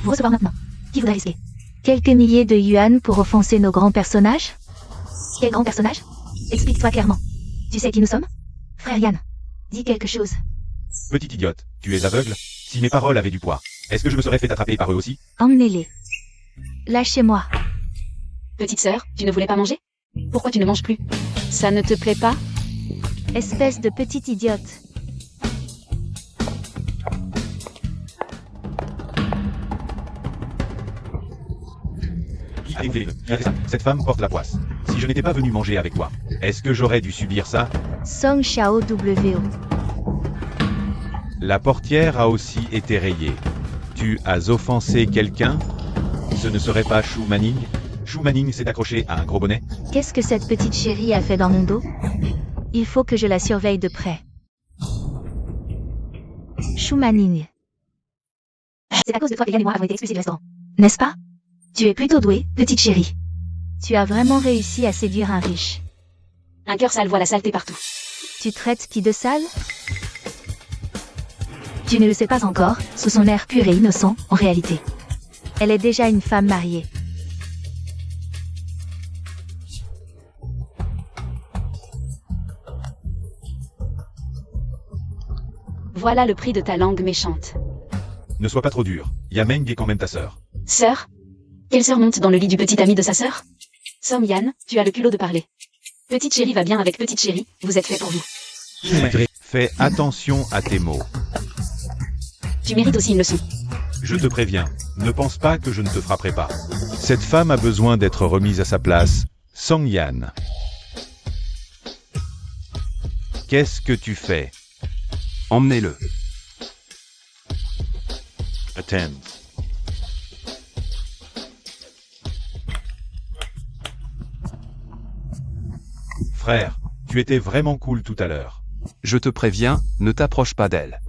vous recevoir maintenant. Qui voudrait risquer quelques milliers de yuan pour offenser nos grands personnages? Quels grands personnages? Explique-toi clairement. Tu sais qui nous sommes? Frère Yan, dis quelque chose. petite idiote, tu es aveugle? Si mes paroles avaient du poids, est-ce que je me serais fait attraper par eux aussi? Emmenez-les. Lâchez-moi. Petite sœur, tu ne voulais pas manger? Pourquoi tu ne manges plus? Ça ne te plaît pas? Espèce de petite idiote. Qui a fait ça? Cette femme porte la poisse. Si je n'étais pas venu manger avec toi, est-ce que j'aurais dû subir ça? Song Xiao WO. La portière a aussi été rayée. Tu as offensé quelqu'un? Ce ne serait pas Shu Manning? Shu Manning s'est accroché à un gros bonnet? Qu'est-ce que cette petite chérie a fait dans mon dos? Il faut que je la surveille de près. Shu Manning. C'est à cause de toi que Yann et moi avons été expulsés du restaurant. N'est-ce pas? Tu es plutôt douée, petite chérie. Tu as vraiment réussi à séduire un riche. Un cœur sale voit la saleté partout. Tu traites qui de sale? Tu ne le sais pas encore, sous son air pur et innocent, en réalité. Elle est déjà une femme mariée. Voilà le prix de ta langue méchante. Ne sois pas trop dur. Yameng est quand même ta sœur. Sœur? Quelle sœur monte dans le lit du petit ami de sa sœur? Som Yan, tu as le culot de parler. Petite chérie va bien avec petite chérie, vous êtes fait pour vous. Fais attention à tes mots. Tu mérites aussi une leçon. Je te préviens, ne pense pas que je ne te frapperai pas. Cette femme a besoin d'être remise à sa place. Song Yan. Qu'est-ce que tu fais? Emmenez-le. Attends. Frère, tu étais vraiment cool tout à l'heure. Je te préviens, ne t'approche pas d'elle.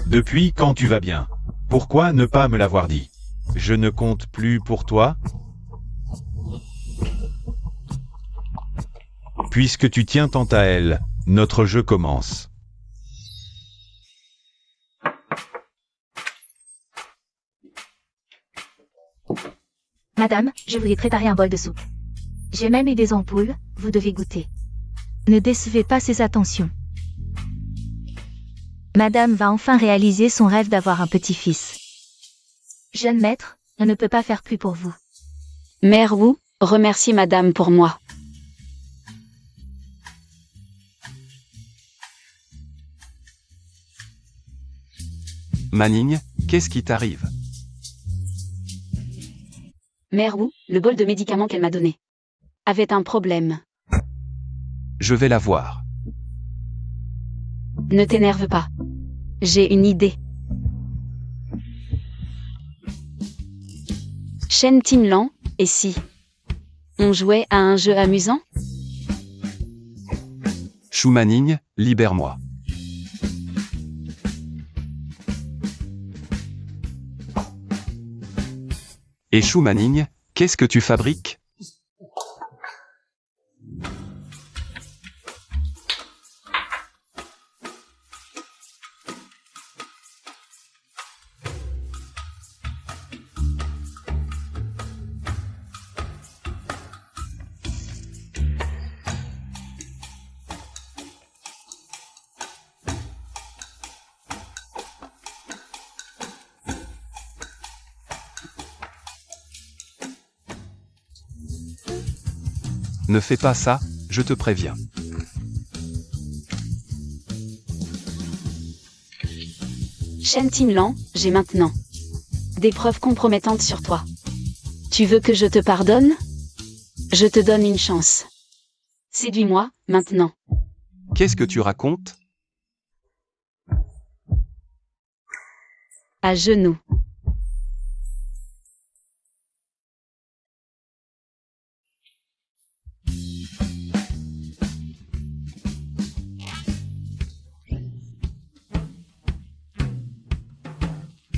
Depuis quand tu vas bien? Pourquoi ne pas me l'avoir dit? Je ne compte plus pour toi? Puisque tu tiens tant à elle, notre jeu commence. Madame, je vous ai préparé un bol de soupe. J'ai même eu des ampoules, vous devez goûter. Ne décevez pas ses attentions. Madame va enfin réaliser son rêve d'avoir un petit-fils. Jeune maître, on ne peut pas faire plus pour vous. Mère Wu, remercie madame pour moi. Manning, qu'est-ce qui t'arrive? Mère Wu, le bol de médicaments qu'elle m'a donné avait un problème. Je vais la voir. Ne t'énerve pas. J'ai une idée. Shen Tinlan, et si on jouait à un jeu amusant? Shu Manning, libère-moi. Et Shu Manning, qu'est-ce que tu fabriques? Ne fais pas ça, je te préviens. Shen Tinlan, j'ai maintenant des preuves compromettantes sur toi. Tu veux que je te pardonne? Je te donne une chance. Séduis-moi, maintenant. Qu'est-ce que tu racontes? À genoux.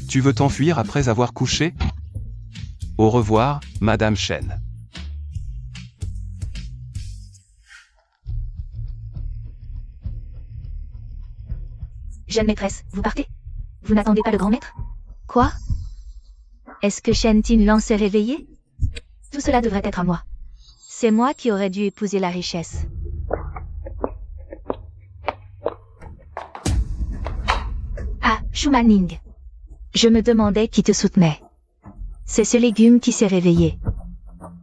Tu veux t'enfuir après avoir couché? Au revoir, Madame Shen. Jeune maîtresse, vous partez? Vous n'attendez pas le grand maître? Quoi? Est-ce que Shen Tinlan s'est réveillé? Tout cela devrait être à moi. C'est moi qui aurais dû épouser la richesse. Ah, Shu Manning. Je me demandais qui te soutenait. C'est ce légume qui s'est réveillé.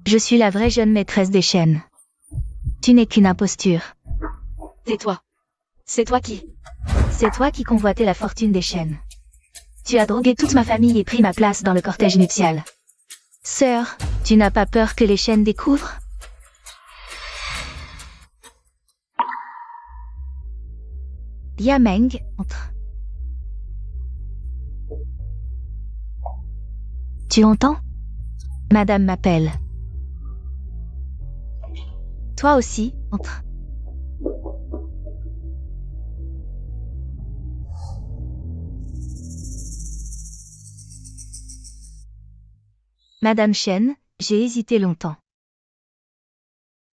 Je suis la vraie jeune maîtresse des Shen. Tu n'es qu'une imposture. Tais-toi. C'est toi qui... C'est toi qui convoitais la fortune des Shen. Tu as drogué toute ma famille et pris ma place dans le cortège nuptial. Sœur, tu n'as pas peur que les Shen découvrent? Yameng, entre. Tu entends? Madame m'appelle. Toi aussi, entre. Madame Shen, j'ai hésité longtemps.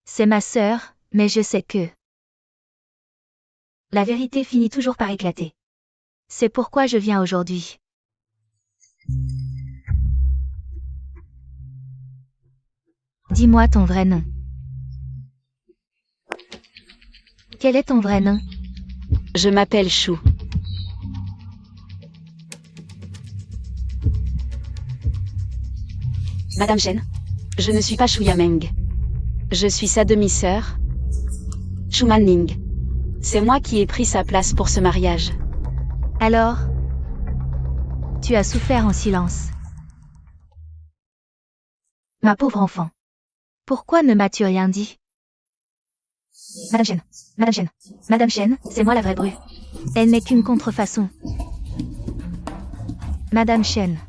C'est ma sœur, mais je sais que... La vérité finit toujours par éclater. C'est pourquoi je viens aujourd'hui. Dis-moi ton vrai nom. Quel est ton vrai nom? Je m'appelle Shu. Madame Shen, je ne suis pas Shu Yameng. Je suis sa demi-sœur, Shu Manning. C'est moi qui ai pris sa place pour ce mariage. Alors, tu as souffert en silence. Ma pauvre enfant. Pourquoi ne m'as-tu rien dit? Madame Shen, Madame Shen, Madame Shen, c'est moi la vraie bru. Elle n'est qu'une contrefaçon. Madame Shen.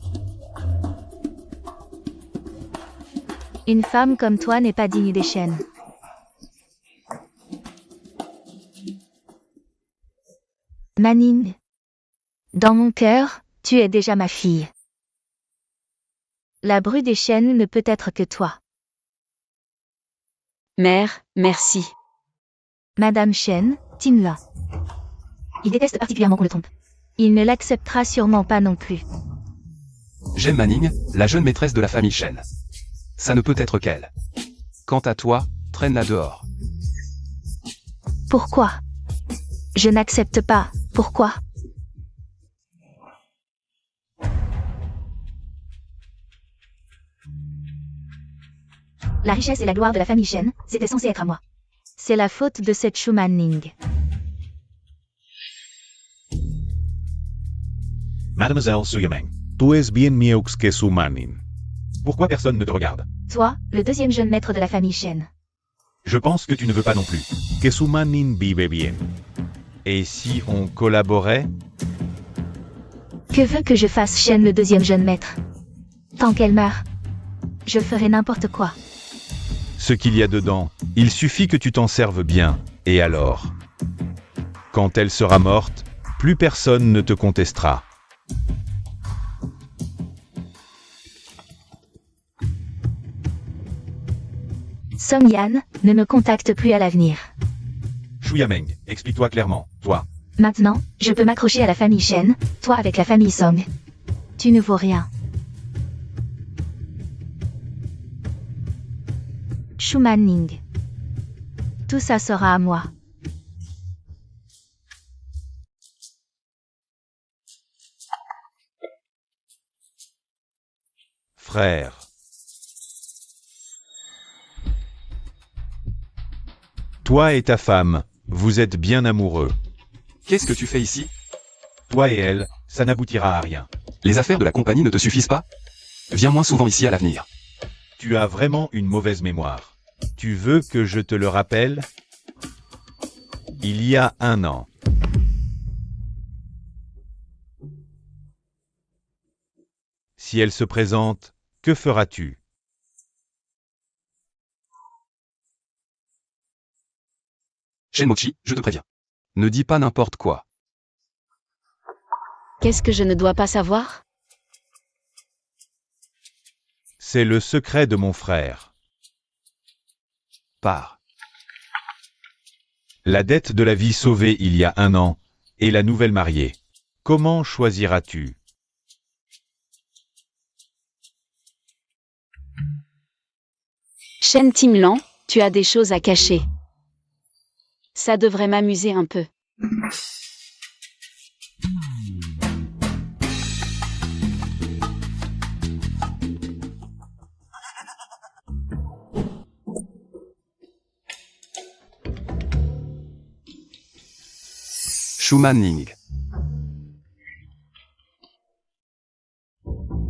Une femme comme toi n'est pas digne des Shen. Manning. Dans mon cœur, tu es déjà ma fille. La bru des Shen ne peut être que toi. Mère, merci. Madame Shen, Tin Lan. Il déteste particulièrement qu'on le trompe. Il ne l'acceptera sûrement pas non plus. J'aime Manning, la jeune maîtresse de la famille Shen. Ça ne peut être qu'elle. Quant à toi, traîne-la dehors. Pourquoi? Je n'accepte pas. Pourquoi? La richesse et la gloire de la famille Shen, c'était censé être à moi. C'est la faute de cette Shu Manning. Mademoiselle Suyameng, Tú es bien mieux que su Manning. pourquoi personne ne te regarde? Toi, le deuxième jeune maître de la famille Shen. Je pense que tu ne veux pas non plus. Que su Manning vive bien. Et si on collaborait? Que veut que je fasse Shen le deuxième jeune maître? Tant qu'elle meurt, je ferai n'importe quoi. Ce qu'il y a dedans, il suffit que tu t'en serves bien, et alors? Quand elle sera morte, plus personne ne te contestera. Song Yan, ne me contacte plus à l'avenir. Shuyameng, explique-toi clairement, toi. Maintenant, je peux m'accrocher à la famille Shen, toi avec la famille Song. Tu ne vaux rien. Shu Manning. Tout ça sera à moi. Frère. Toi et ta femme, vous êtes bien amoureux. Qu'est-ce que tu fais ici? Toi et elle, ça n'aboutira à rien. Les affaires de la compagnie ne te suffisent pas? Viens moins souvent ici à l'avenir. Tu as vraiment une mauvaise mémoire. Tu veux que je te le rappelle? Il y a 1 an. Si elle se présente, que feras-tu? Shenmochi, je te préviens. Ne dis pas n'importe quoi. Qu'est-ce que je ne dois pas savoir? C'est le secret de mon frère. Pars. La dette de la vie sauvée il y a 1 an, et la nouvelle mariée. Comment choisiras-tu? Shen Timlan, tu as des choses à cacher. Ça devrait m'amuser un peu. Shu Manning.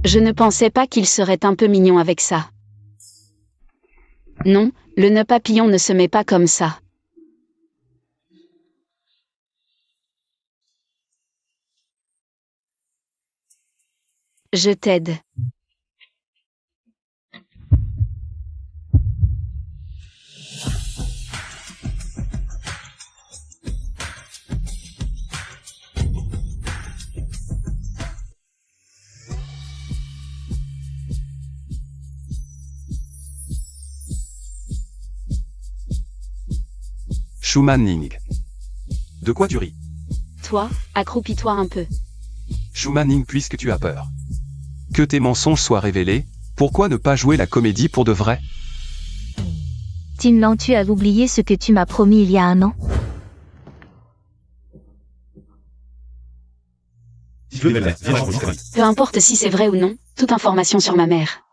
Je ne pensais pas qu'il serait un peu mignon avec ça. Non, le nœud papillon ne se met pas comme ça. Je t'aide. Shu Manning. De quoi tu ris? Toi, accroupis-toi un peu. Shu Manning, puisque tu as peur que tes mensonges soient révélés, pourquoi ne pas jouer la comédie pour de vrai? Tin Lan, tu as oublié ce que tu m'as promis il y a 1 an? Peu importe si c'est vrai ou non, toute information sur ma mère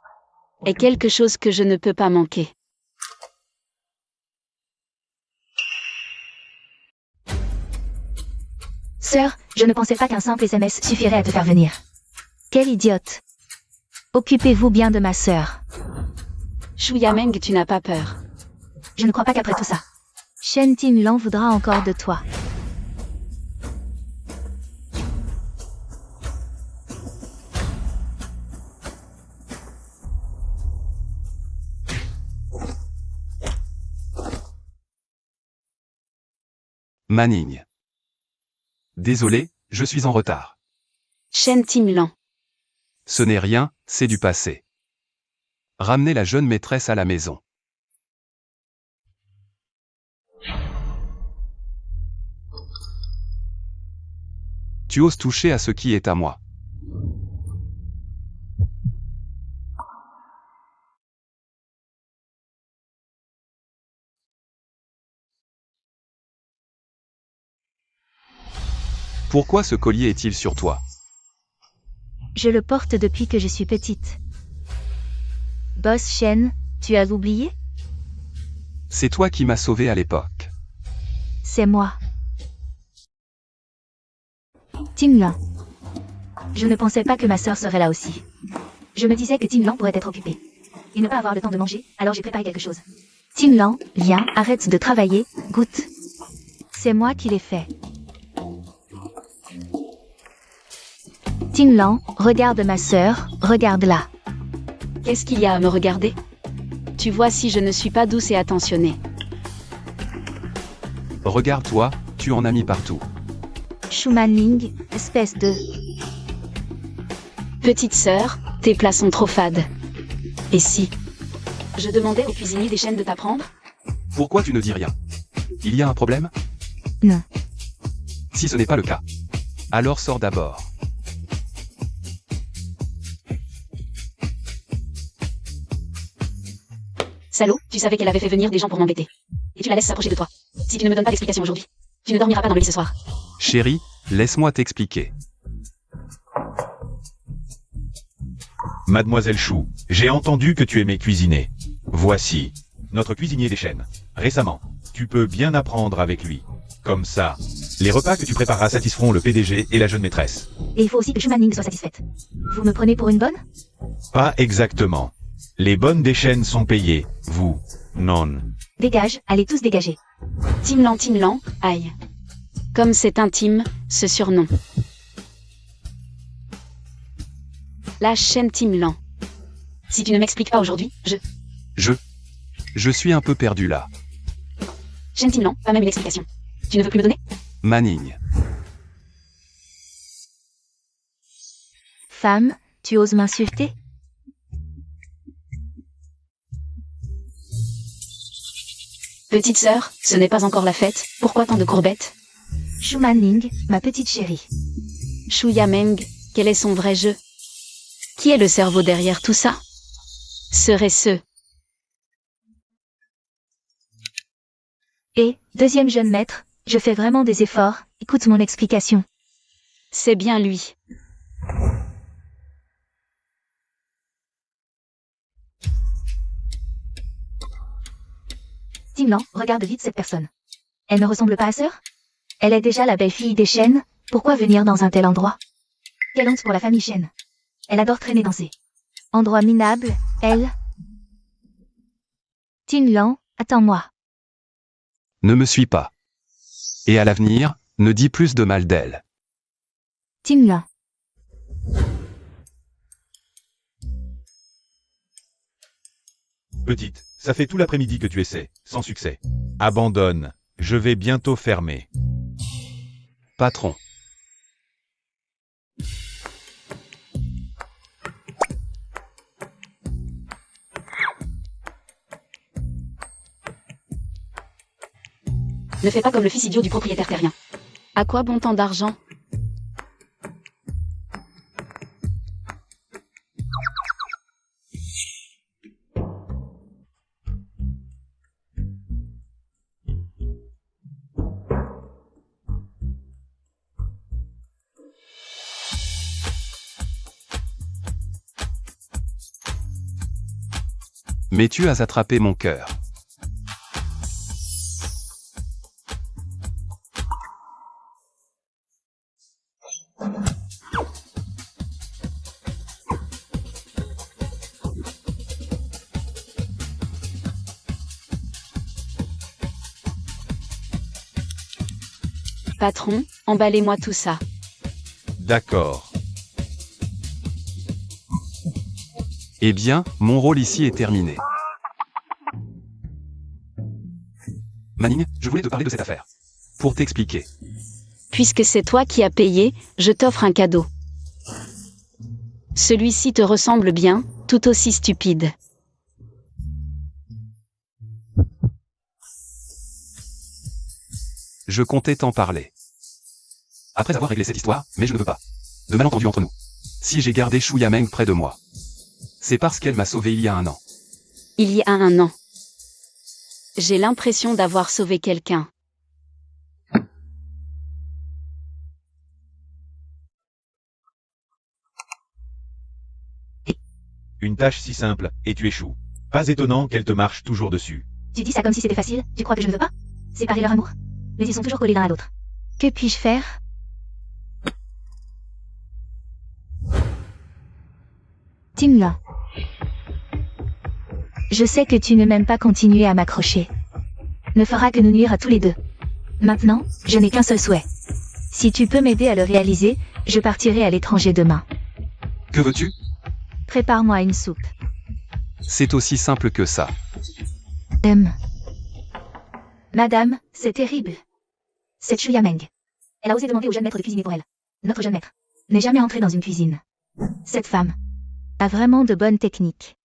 est quelque chose que je ne peux pas manquer. Sœur, je ne pensais pas qu'un simple SMS suffirait à te faire venir. Quelle idiote. Occupez-vous bien de ma sœur. Shuyameng, tu n'as pas peur. Je ne crois pas qu'après tout ça, Shen Tin Lan voudra encore de toi. Manning. Désolé, je suis en retard. Shen Timlan. Ce n'est rien, c'est du passé. Ramenez la jeune maîtresse à la maison. Tu oses toucher à ce qui est à moi. Pourquoi ce collier est-il sur toi? Je le porte depuis que je suis petite. Boss Shen, tu as oublié? C'est toi qui m'as sauvé à l'époque. C'est moi. Tinlan. Je ne pensais pas que ma sœur serait là aussi. Je me disais que Tinlan pourrait être occupée. Et ne pas avoir le temps de manger, alors j'ai préparé quelque chose. Tinlan, viens, arrête de travailler, goûte. C'est moi qui l'ai fait. Tinlan, regarde ma sœur, regarde-la. Qu'est-ce qu'il y a à me regarder? Tu vois si je ne suis pas douce et attentionnée. Regarde-toi, tu en as mis partout. Shumanling, espèce de... Petite sœur, tes plats sont trop fades. Et si je demandais au cuisinier des chaînes de t'apprendre? Pourquoi tu ne dis rien? Il y a un problème? Non. Si ce n'est pas le cas, alors sors d'abord. Salaud, tu savais qu'elle avait fait venir des gens pour m'embêter. Et tu la laisses s'approcher de toi. Si tu ne me donnes pas d'explication aujourd'hui, tu ne dormiras pas dans le lit ce soir. Chérie, laisse-moi t'expliquer. Mademoiselle Chou, j'ai entendu que tu aimais cuisiner. Voici notre cuisinier des chaînes. Récemment, tu peux bien apprendre avec lui. Comme ça, les repas que tu prépareras satisferont le PDG et la jeune maîtresse. Et il faut aussi que Shumanling soit satisfaite. Vous me prenez pour une bonne? Pas exactement. Les bonnes des chaînes sont payées, vous, non. Dégage, allez tous dégager. Tinlan, aïe. Comme c'est intime, ce surnom. La chaîne Tinlan. Si tu ne m'expliques pas aujourd'hui, Je suis un peu perdu là. Chaîne Tinlan, pas même une explication. Tu ne veux plus me donner? Manning. Femme, tu oses m'insulter? Petite sœur, ce n'est pas encore la fête, pourquoi tant de courbettes? Shumanling, ma petite chérie. Shu Yameng, quel est son vrai jeu? Qui est le cerveau derrière tout ça? Serait-ce Et, deuxième jeune maître, je fais vraiment des efforts, écoute mon explication. c'est bien lui. Tinlan, regarde vite cette personne. Elle ne ressemble pas à sœur? Elle est déjà la belle-fille des Shen, pourquoi venir dans un tel endroit? Quelle honte pour la famille Shen. Elle adore traîner danser. Endroit minable, elle... Tinlan, attends-moi. Ne me suis pas. Et à l'avenir, ne dis plus de mal d'elle. Tinlan. Petite, ça fait tout l'après-midi que tu essaies, sans succès. Abandonne, je vais bientôt fermer. Patron. Ne fais pas comme le fils idiot du propriétaire terrien. À quoi bon tant d'argent? Mais tu as attrapé mon cœur. Patron, emballez-moi tout ça. D'accord. Eh bien, mon rôle ici est terminé. Manning, je voulais te parler de cette affaire. Pour t'expliquer. Puisque c'est toi qui as payé, je t'offre un cadeau. Celui-ci te ressemble bien, tout aussi stupide. Je comptais t'en parler. Après avoir réglé cette histoire, mais je ne veux pas de malentendu entre nous. Si j'ai gardé Shu Yameng près de moi, c'est parce qu'elle m'a sauvé il y a un an. Il y a un an. J'ai l'impression d'avoir sauvé quelqu'un. Une tâche si simple, et tu échoues. Pas étonnant qu'elle te marche toujours dessus. Tu dis ça comme si c'était facile, tu crois que je ne veux pas séparer leur amour? Mais ils sont toujours collés l'un à l'autre. Que puis-je faire? Timla. Je sais que tu ne m'aimes pas continuer à m'accrocher. Ne fera que nous nuire à tous les deux. Maintenant, je n'ai qu'un seul souhait. Si tu peux m'aider à le réaliser, je partirai à l'étranger demain. Que veux-tu? Prépare-moi une soupe. C'est aussi simple que ça. Madame, c'est terrible. C'est Shu Yameng. Elle a osé demander au jeune maître de cuisiner pour elle. Notre jeune maître n'est jamais entré dans une cuisine. Cette femme a vraiment de bonnes techniques.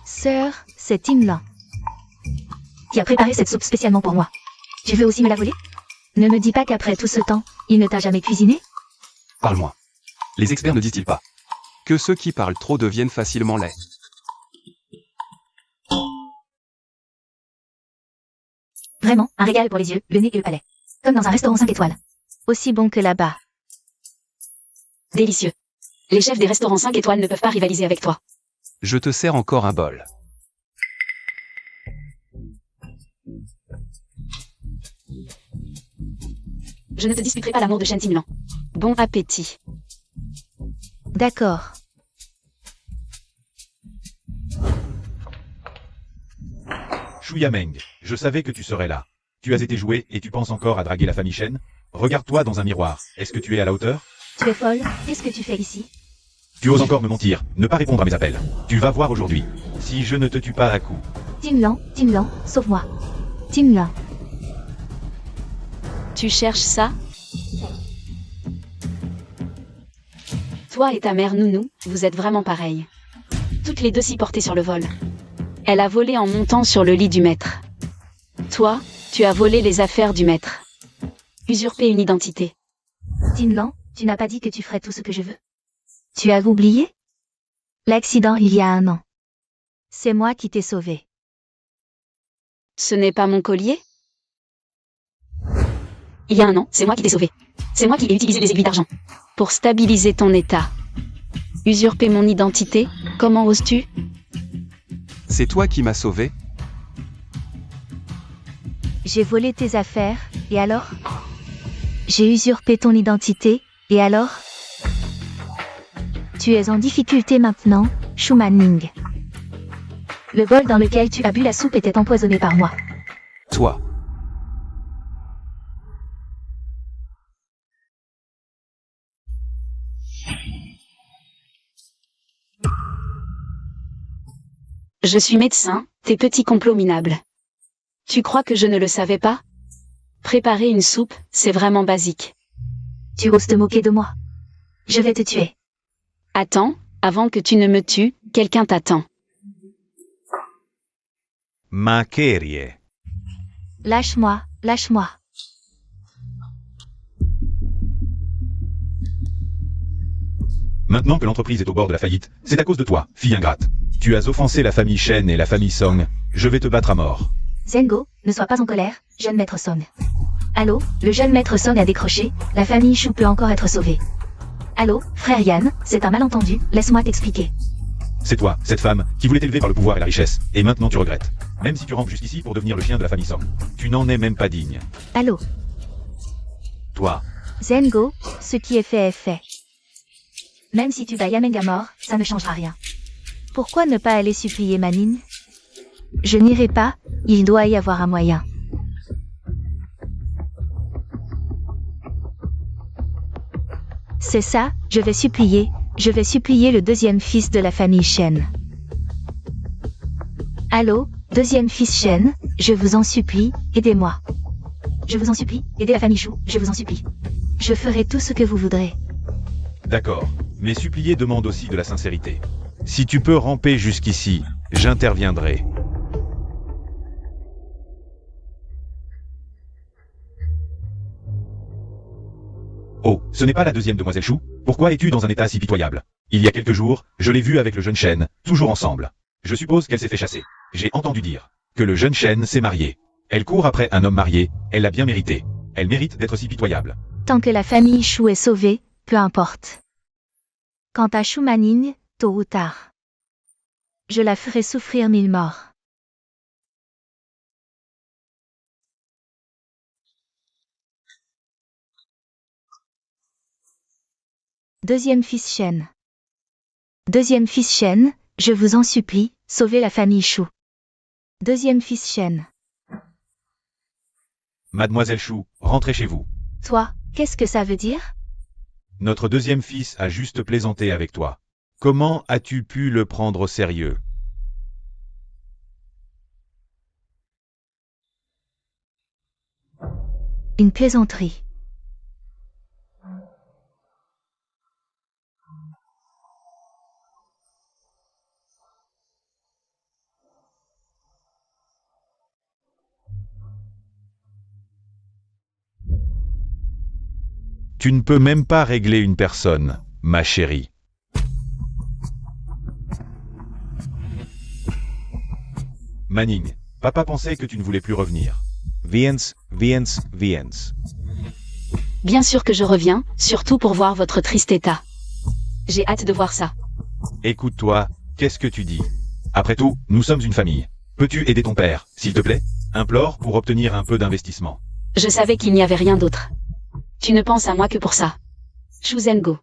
Sœur, c'est Timla qui a préparé cette soupe spécialement pour moi. Tu veux aussi me la voler? Ne me dis pas qu'après tout ce temps, il ne t'a jamais cuisiné? Parle-moi. Les experts ne disent-ils pas que ceux qui parlent trop deviennent facilement laids? Vraiment, un régal pour les yeux, le nez et le palais. Comme dans un restaurant 5 étoiles. Aussi bon que là-bas. Délicieux. Les chefs des restaurants 5 étoiles ne peuvent pas rivaliser avec toi. Je te sers encore un bol. Je ne te disputerai pas l'amour de Shen Timlan. Bon appétit. D'accord. Shu Yameng, je savais que tu serais là. Tu as été joué et tu penses encore à draguer la famille Shen? Regarde-toi dans un miroir. Est-ce que tu es à la hauteur? Tu es folle? Qu'est-ce que tu fais ici? Tu oses encore me mentir, ne pas répondre à mes appels. Tu vas voir aujourd'hui. Si je ne te tue pas à coup. Timlan, sauve-moi. Timlan. Tu cherches ça? Toi et ta mère Nounou, vous êtes vraiment pareilles. Toutes les deux s'y portées sur le vol. Elle a volé en montant sur le lit du maître. Toi, tu as volé les affaires du maître. Usurpé une identité. Timlan, tu n'as pas dit que tu ferais tout ce que je veux. Tu as oublié? L'accident il y a un an. C'est moi qui t'ai sauvé. Ce n'est pas mon collier? Il y a un an, c'est moi qui t'ai sauvé. C'est moi qui ai utilisé des aiguilles d'argent. Pour stabiliser ton état. Usurper mon identité, comment oses-tu? C'est toi qui m'as sauvé? J'ai volé tes affaires, et alors? J'ai usurpé ton identité, et alors? Tu es en difficulté maintenant, Shu Manning. Le bol dans lequel tu as bu la soupe était empoisonné par moi. Toi. Je suis médecin, tes petits complots minables. Tu crois que je ne le savais pas? Préparer une soupe, c'est vraiment basique. Tu oses te moquer de moi. Je vais te tuer. Attends, avant que tu ne me tues, quelqu'un t'attend. Makerie. Lâche-moi, lâche-moi. Maintenant que l'entreprise est au bord de la faillite, c'est à cause de toi, fille ingrate. Tu as offensé la famille Shen et la famille Song. Je vais te battre à mort. Zengo, ne sois pas en colère, jeune maître Song. Allô, le jeune maître Song a décroché, la famille Shu peut encore être sauvée. Allô, frère Yan, c'est un malentendu, laisse-moi t'expliquer. C'est toi, cette femme, qui voulait t'élever par le pouvoir et la richesse, et maintenant tu regrettes. Même si tu rampes jusqu'ici pour devenir le chien de la famille Song. Tu n'en es même pas digne. Allô, Toi. Zengo, ce qui est fait est fait. Même si tu bats Yameng à mort, ça ne changera rien. Pourquoi ne pas aller supplier Manin? Je n'irai pas, il doit y avoir un moyen. C'est ça, je vais supplier le deuxième fils de la famille Shen. Allô, deuxième fils Shen, je vous en supplie, aidez-moi. Je vous en supplie, aidez la famille Shu, je vous en supplie. Je ferai tout ce que vous voudrez. D'accord. Mais supplier demande aussi de la sincérité. Si tu peux ramper jusqu'ici, j'interviendrai. Oh, ce n'est pas la deuxième demoiselle Chou? Pourquoi es-tu dans un état si pitoyable? Il y a quelques jours, je l'ai vue avec le jeune Shen, toujours ensemble. Je suppose qu'elle s'est fait chasser. J'ai entendu dire que le jeune Shen s'est marié. Elle court après un homme marié, elle l'a bien mérité. Elle mérite d'être si pitoyable. Tant que la famille Chou est sauvée, peu importe. Quant à Shu Manning, tôt ou tard, je la ferai souffrir 1000 morts. Deuxième fils Shen. Deuxième fils Shen, je vous en supplie, sauvez la famille Chou. Deuxième fils Shen. Mademoiselle Chou, rentrez chez vous. Toi, qu'est-ce que ça veut dire? Notre deuxième fils a juste plaisanté avec toi. Comment as-tu pu le prendre au sérieux? Une plaisanterie. Tu ne peux même pas régler une personne, ma chérie. Manning, papa pensait que tu ne voulais plus revenir. Viens. Bien sûr que je reviens, surtout pour voir votre triste état. J'ai hâte de voir ça. Écoute-toi, qu'est-ce que tu dis? Après tout, nous sommes une famille. Peux-tu aider ton père, s'il te plaît? Implore pour obtenir un peu d'investissement. Je savais qu'il n'y avait rien d'autre. Tu ne penses à moi que pour ça. Shu Zhengo.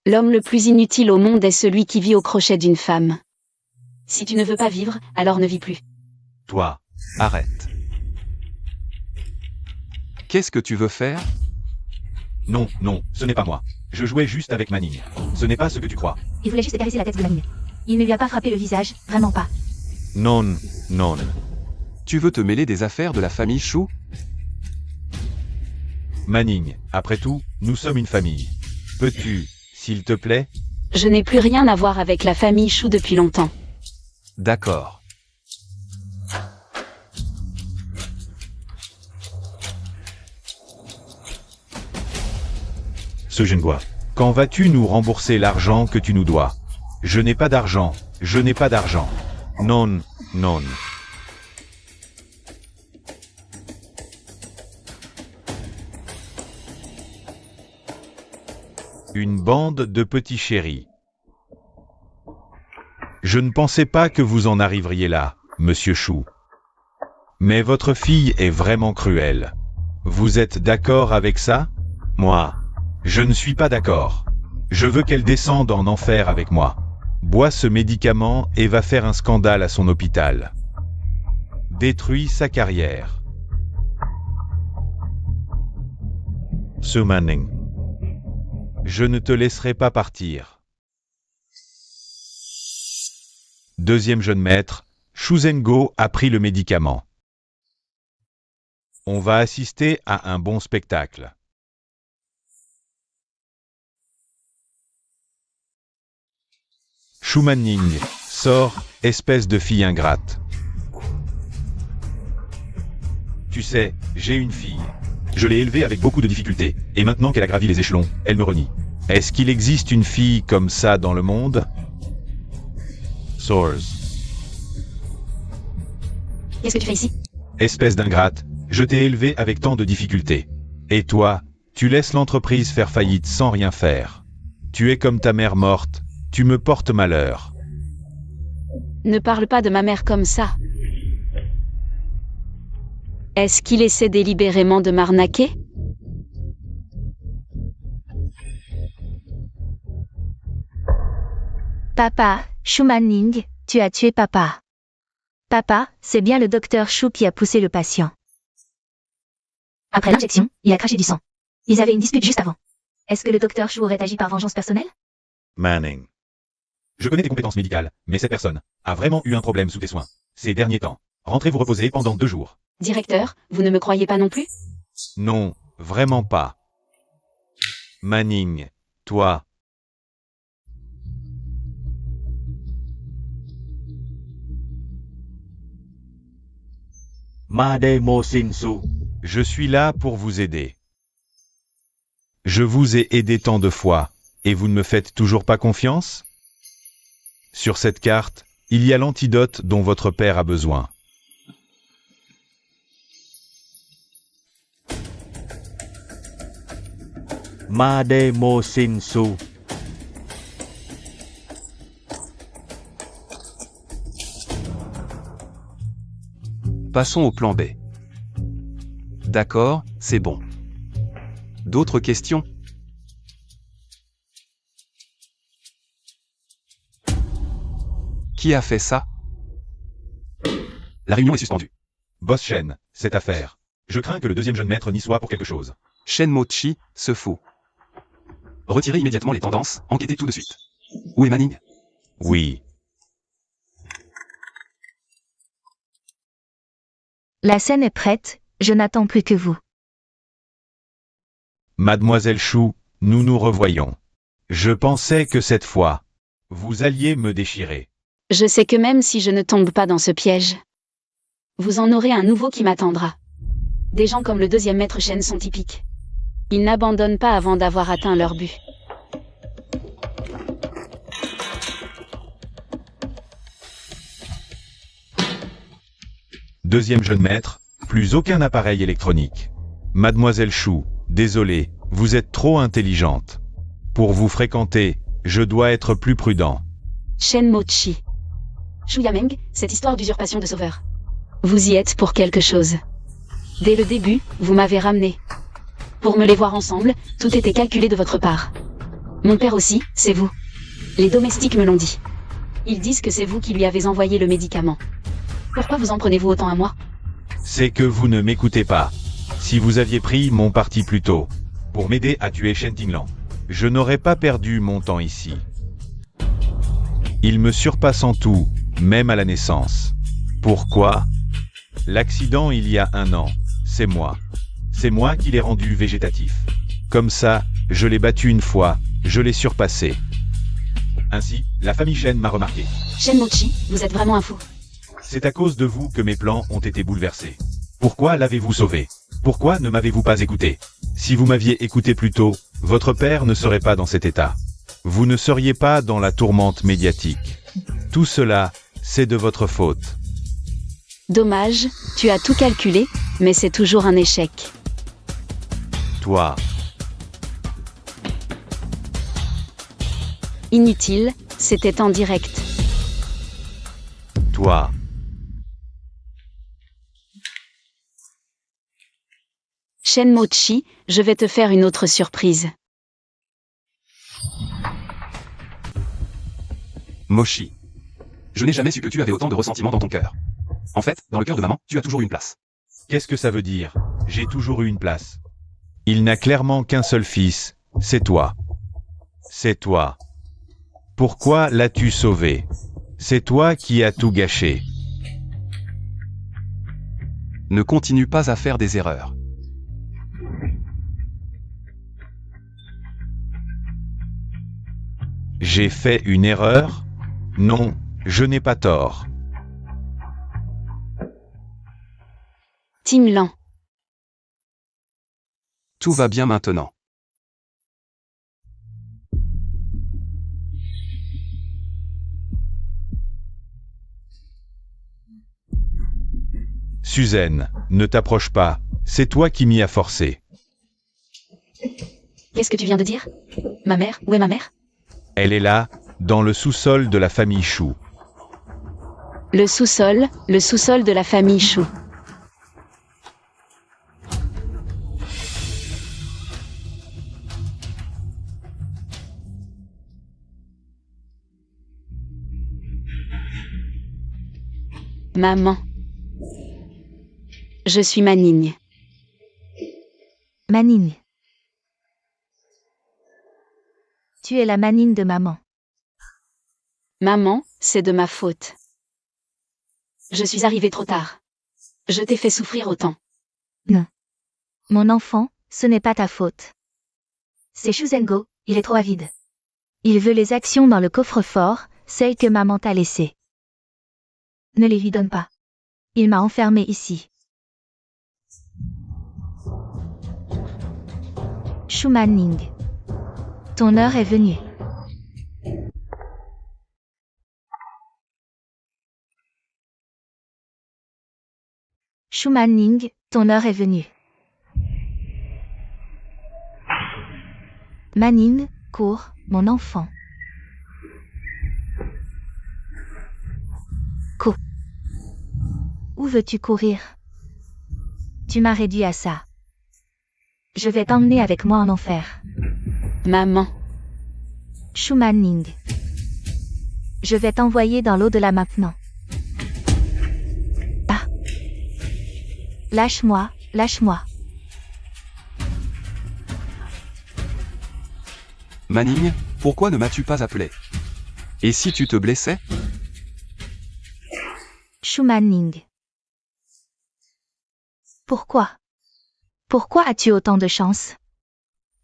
L'homme le plus inutile au monde est celui qui vit au crochet d'une femme. Si tu ne veux pas vivre, alors ne vis plus. Toi, arrête. Qu'est-ce que tu veux faire? Non, ce n'est pas moi. Je jouais juste avec Manning. Ce n'est pas ce que tu crois. Il voulait juste caresser la tête de Manning. Il ne lui a pas frappé le visage, vraiment pas. Non. Tu veux te mêler des affaires de la famille Chou? Manning, après tout, nous sommes une famille. Peux-tu, s'il te plaît? Je n'ai plus rien à voir avec la famille Chou depuis longtemps. D'accord. Ce Gengua. Quand vas-tu nous rembourser l'argent que tu nous dois? Je n'ai pas d'argent. Non. Une bande de petits chéris. Je ne pensais pas que vous en arriveriez là, monsieur Chou. Mais votre fille est vraiment cruelle. Vous êtes d'accord avec ça? Moi, je ne suis pas d'accord. Je veux qu'elle descende en enfer avec moi. Bois ce médicament et va faire un scandale à son hôpital. Détruis sa carrière. Sue Manning. Je ne te laisserai pas partir. Deuxième jeune maître, Shu Zhengo a pris le médicament. On va assister à un bon spectacle. Shu Manning, sors, espèce de fille ingrate. Tu sais, j'ai une fille. Je l'ai élevée avec beaucoup de difficultés, et maintenant qu'elle a gravi les échelons, elle me renie. Est-ce qu'il existe une fille comme ça dans le monde? Source. Qu'est-ce que tu fais ici? Espèce d'ingrate, je t'ai élevée avec tant de difficultés. Et toi, tu laisses l'entreprise faire faillite sans rien faire. Tu es comme ta mère morte, tu me portes malheur. Ne parle pas de ma mère comme ça. Est-ce qu'il essaie délibérément de m'arnaquer? Papa, Shu Manning, tu as tué papa. Papa, c'est bien le docteur Chou qui a poussé le patient. Après l'injection, il a craché du sang. Ils avaient une dispute juste avant. Est-ce que le docteur Chou aurait agi par vengeance personnelle? Manning. Je connais tes compétences médicales, mais cette personne a vraiment eu un problème sous tes soins. Ces derniers temps. Rentrez vous reposer pendant 2 jours. Directeur, vous ne me croyez pas non plus? Non, vraiment pas. Manning, toi. Mademo Shinsu. Je suis là pour vous aider. Je vous ai aidé tant de fois, et vous ne me faites toujours pas confiance? Sur cette carte, il y a l'antidote dont votre père a besoin. Mademo Shinsu. Passons au plan B. D'accord, c'est bon. D'autres questions? Qui a fait ça? La réunion est suspendue. Boss Shen, cette affaire. Je crains que le deuxième jeune maître n'y soit pour quelque chose. Shen Mochi se fout. Retirez immédiatement les tendances, enquêtez tout de suite. Où est Manning? Oui. La scène est prête, je n'attends plus que vous. Mademoiselle Chou, nous nous revoyons. Je pensais que cette fois, vous alliez me déchirer. Je sais que même si je ne tombe pas dans ce piège, vous en aurez un nouveau qui m'attendra. Des gens comme le deuxième maître Shen sont typiques. Ils n'abandonnent pas avant d'avoir atteint leur but. Deuxième jeune maître, plus aucun appareil électronique. Mademoiselle Chou, désolé, vous êtes trop intelligente. Pour vous fréquenter, je dois être plus prudent. Shen Mochi. Shu Yameng, cette histoire d'usurpation de sauveur. Vous y êtes pour quelque chose. Dès le début, vous m'avez ramené. Pour me les voir ensemble, tout était calculé de votre part. Mon père aussi, c'est vous. Les domestiques me l'ont dit. Ils disent que c'est vous qui lui avez envoyé le médicament. Pourquoi vous en prenez-vous autant à moi? C'est que vous ne m'écoutez pas. Si vous aviez pris mon parti plus tôt, pour m'aider à tuer Shen Tinglan, je n'aurais pas perdu mon temps ici. Il me surpasse en tout, même à la naissance. Pourquoi? L'accident il y a 1 an, c'est moi. C'est moi qui l'ai rendu végétatif. Comme ça, je l'ai battu une fois, je l'ai surpassé. Ainsi, la famille Shen m'a remarqué. Shen Mochi, vous êtes vraiment un fou. C'est à cause de vous que mes plans ont été bouleversés. Pourquoi l'avez-vous sauvé? Pourquoi ne m'avez-vous pas écouté? Si vous m'aviez écouté plus tôt, votre père ne serait pas dans cet état. Vous ne seriez pas dans la tourmente médiatique. Tout cela, c'est de votre faute. Dommage, tu as tout calculé, mais c'est toujours un échec. Toi, Inutile, c'était en direct. toi, Shen Mochi, je vais te faire une autre surprise. Mochi. Je n'ai jamais su que tu avais autant de ressentiments dans ton cœur. En fait, dans le cœur de maman, tu as toujours une place. Qu'est-ce que ça veut dire? J'ai toujours eu une place. il n'a clairement qu'un seul fils, c'est toi. C'est toi. Pourquoi l'as-tu sauvé? C'est toi qui as tout gâché. Ne continue pas à faire des erreurs. J'ai fait une erreur? Non, je n'ai pas tort. Tim Lan. Tout va bien maintenant. Suzanne, ne t'approche pas, c'est toi qui m'y as forcé. Qu'est-ce que tu viens de dire? Ma mère? Où est ma mère? Elle est là, dans le sous-sol de la famille Chou. Le sous-sol de la famille Chou. Maman. Je suis Manning. Manning. Tu es la Manning de maman. Maman, c'est de ma faute. Je suis arrivée trop tard. Je t'ai fait souffrir autant. Non. Mon enfant, ce n'est pas ta faute. C'est Shuzengo, il est trop avide. Il veut les actions dans le coffre-fort, celles que maman t'a laissées. Ne les lui donne pas. Il m'a enfermée ici. Shu Manning. Ton heure est venue. Shu Manning, ton heure est venue. Manning, cours, mon enfant. Cours. Où veux-tu courir? Tu m'as réduit à ça. Je vais t'emmener avec moi en enfer. Maman. Shu Manning. Je vais t'envoyer dans l'au-delà maintenant. Ah. Lâche-moi, lâche-moi. Manning, pourquoi ne m'as-tu pas appelé? Et si tu te blessais? Shu Manning. Pourquoi? Pourquoi as-tu autant de chance?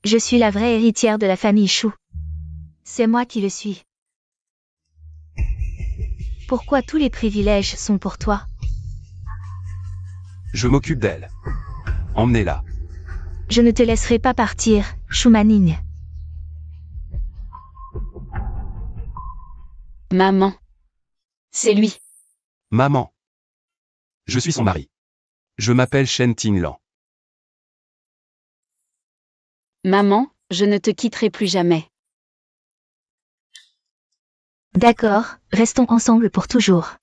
Je suis la vraie héritière de la famille Shu. C'est moi qui le suis. Pourquoi tous les privilèges sont pour toi? Je m'occupe d'elle. Emmenez-la. Je ne te laisserai pas partir, Shu Manning. Maman. C'est lui. Maman. Je suis son mari. Je m'appelle Shen Tinglan. Maman, je ne te quitterai plus jamais. D'accord, restons ensemble pour toujours.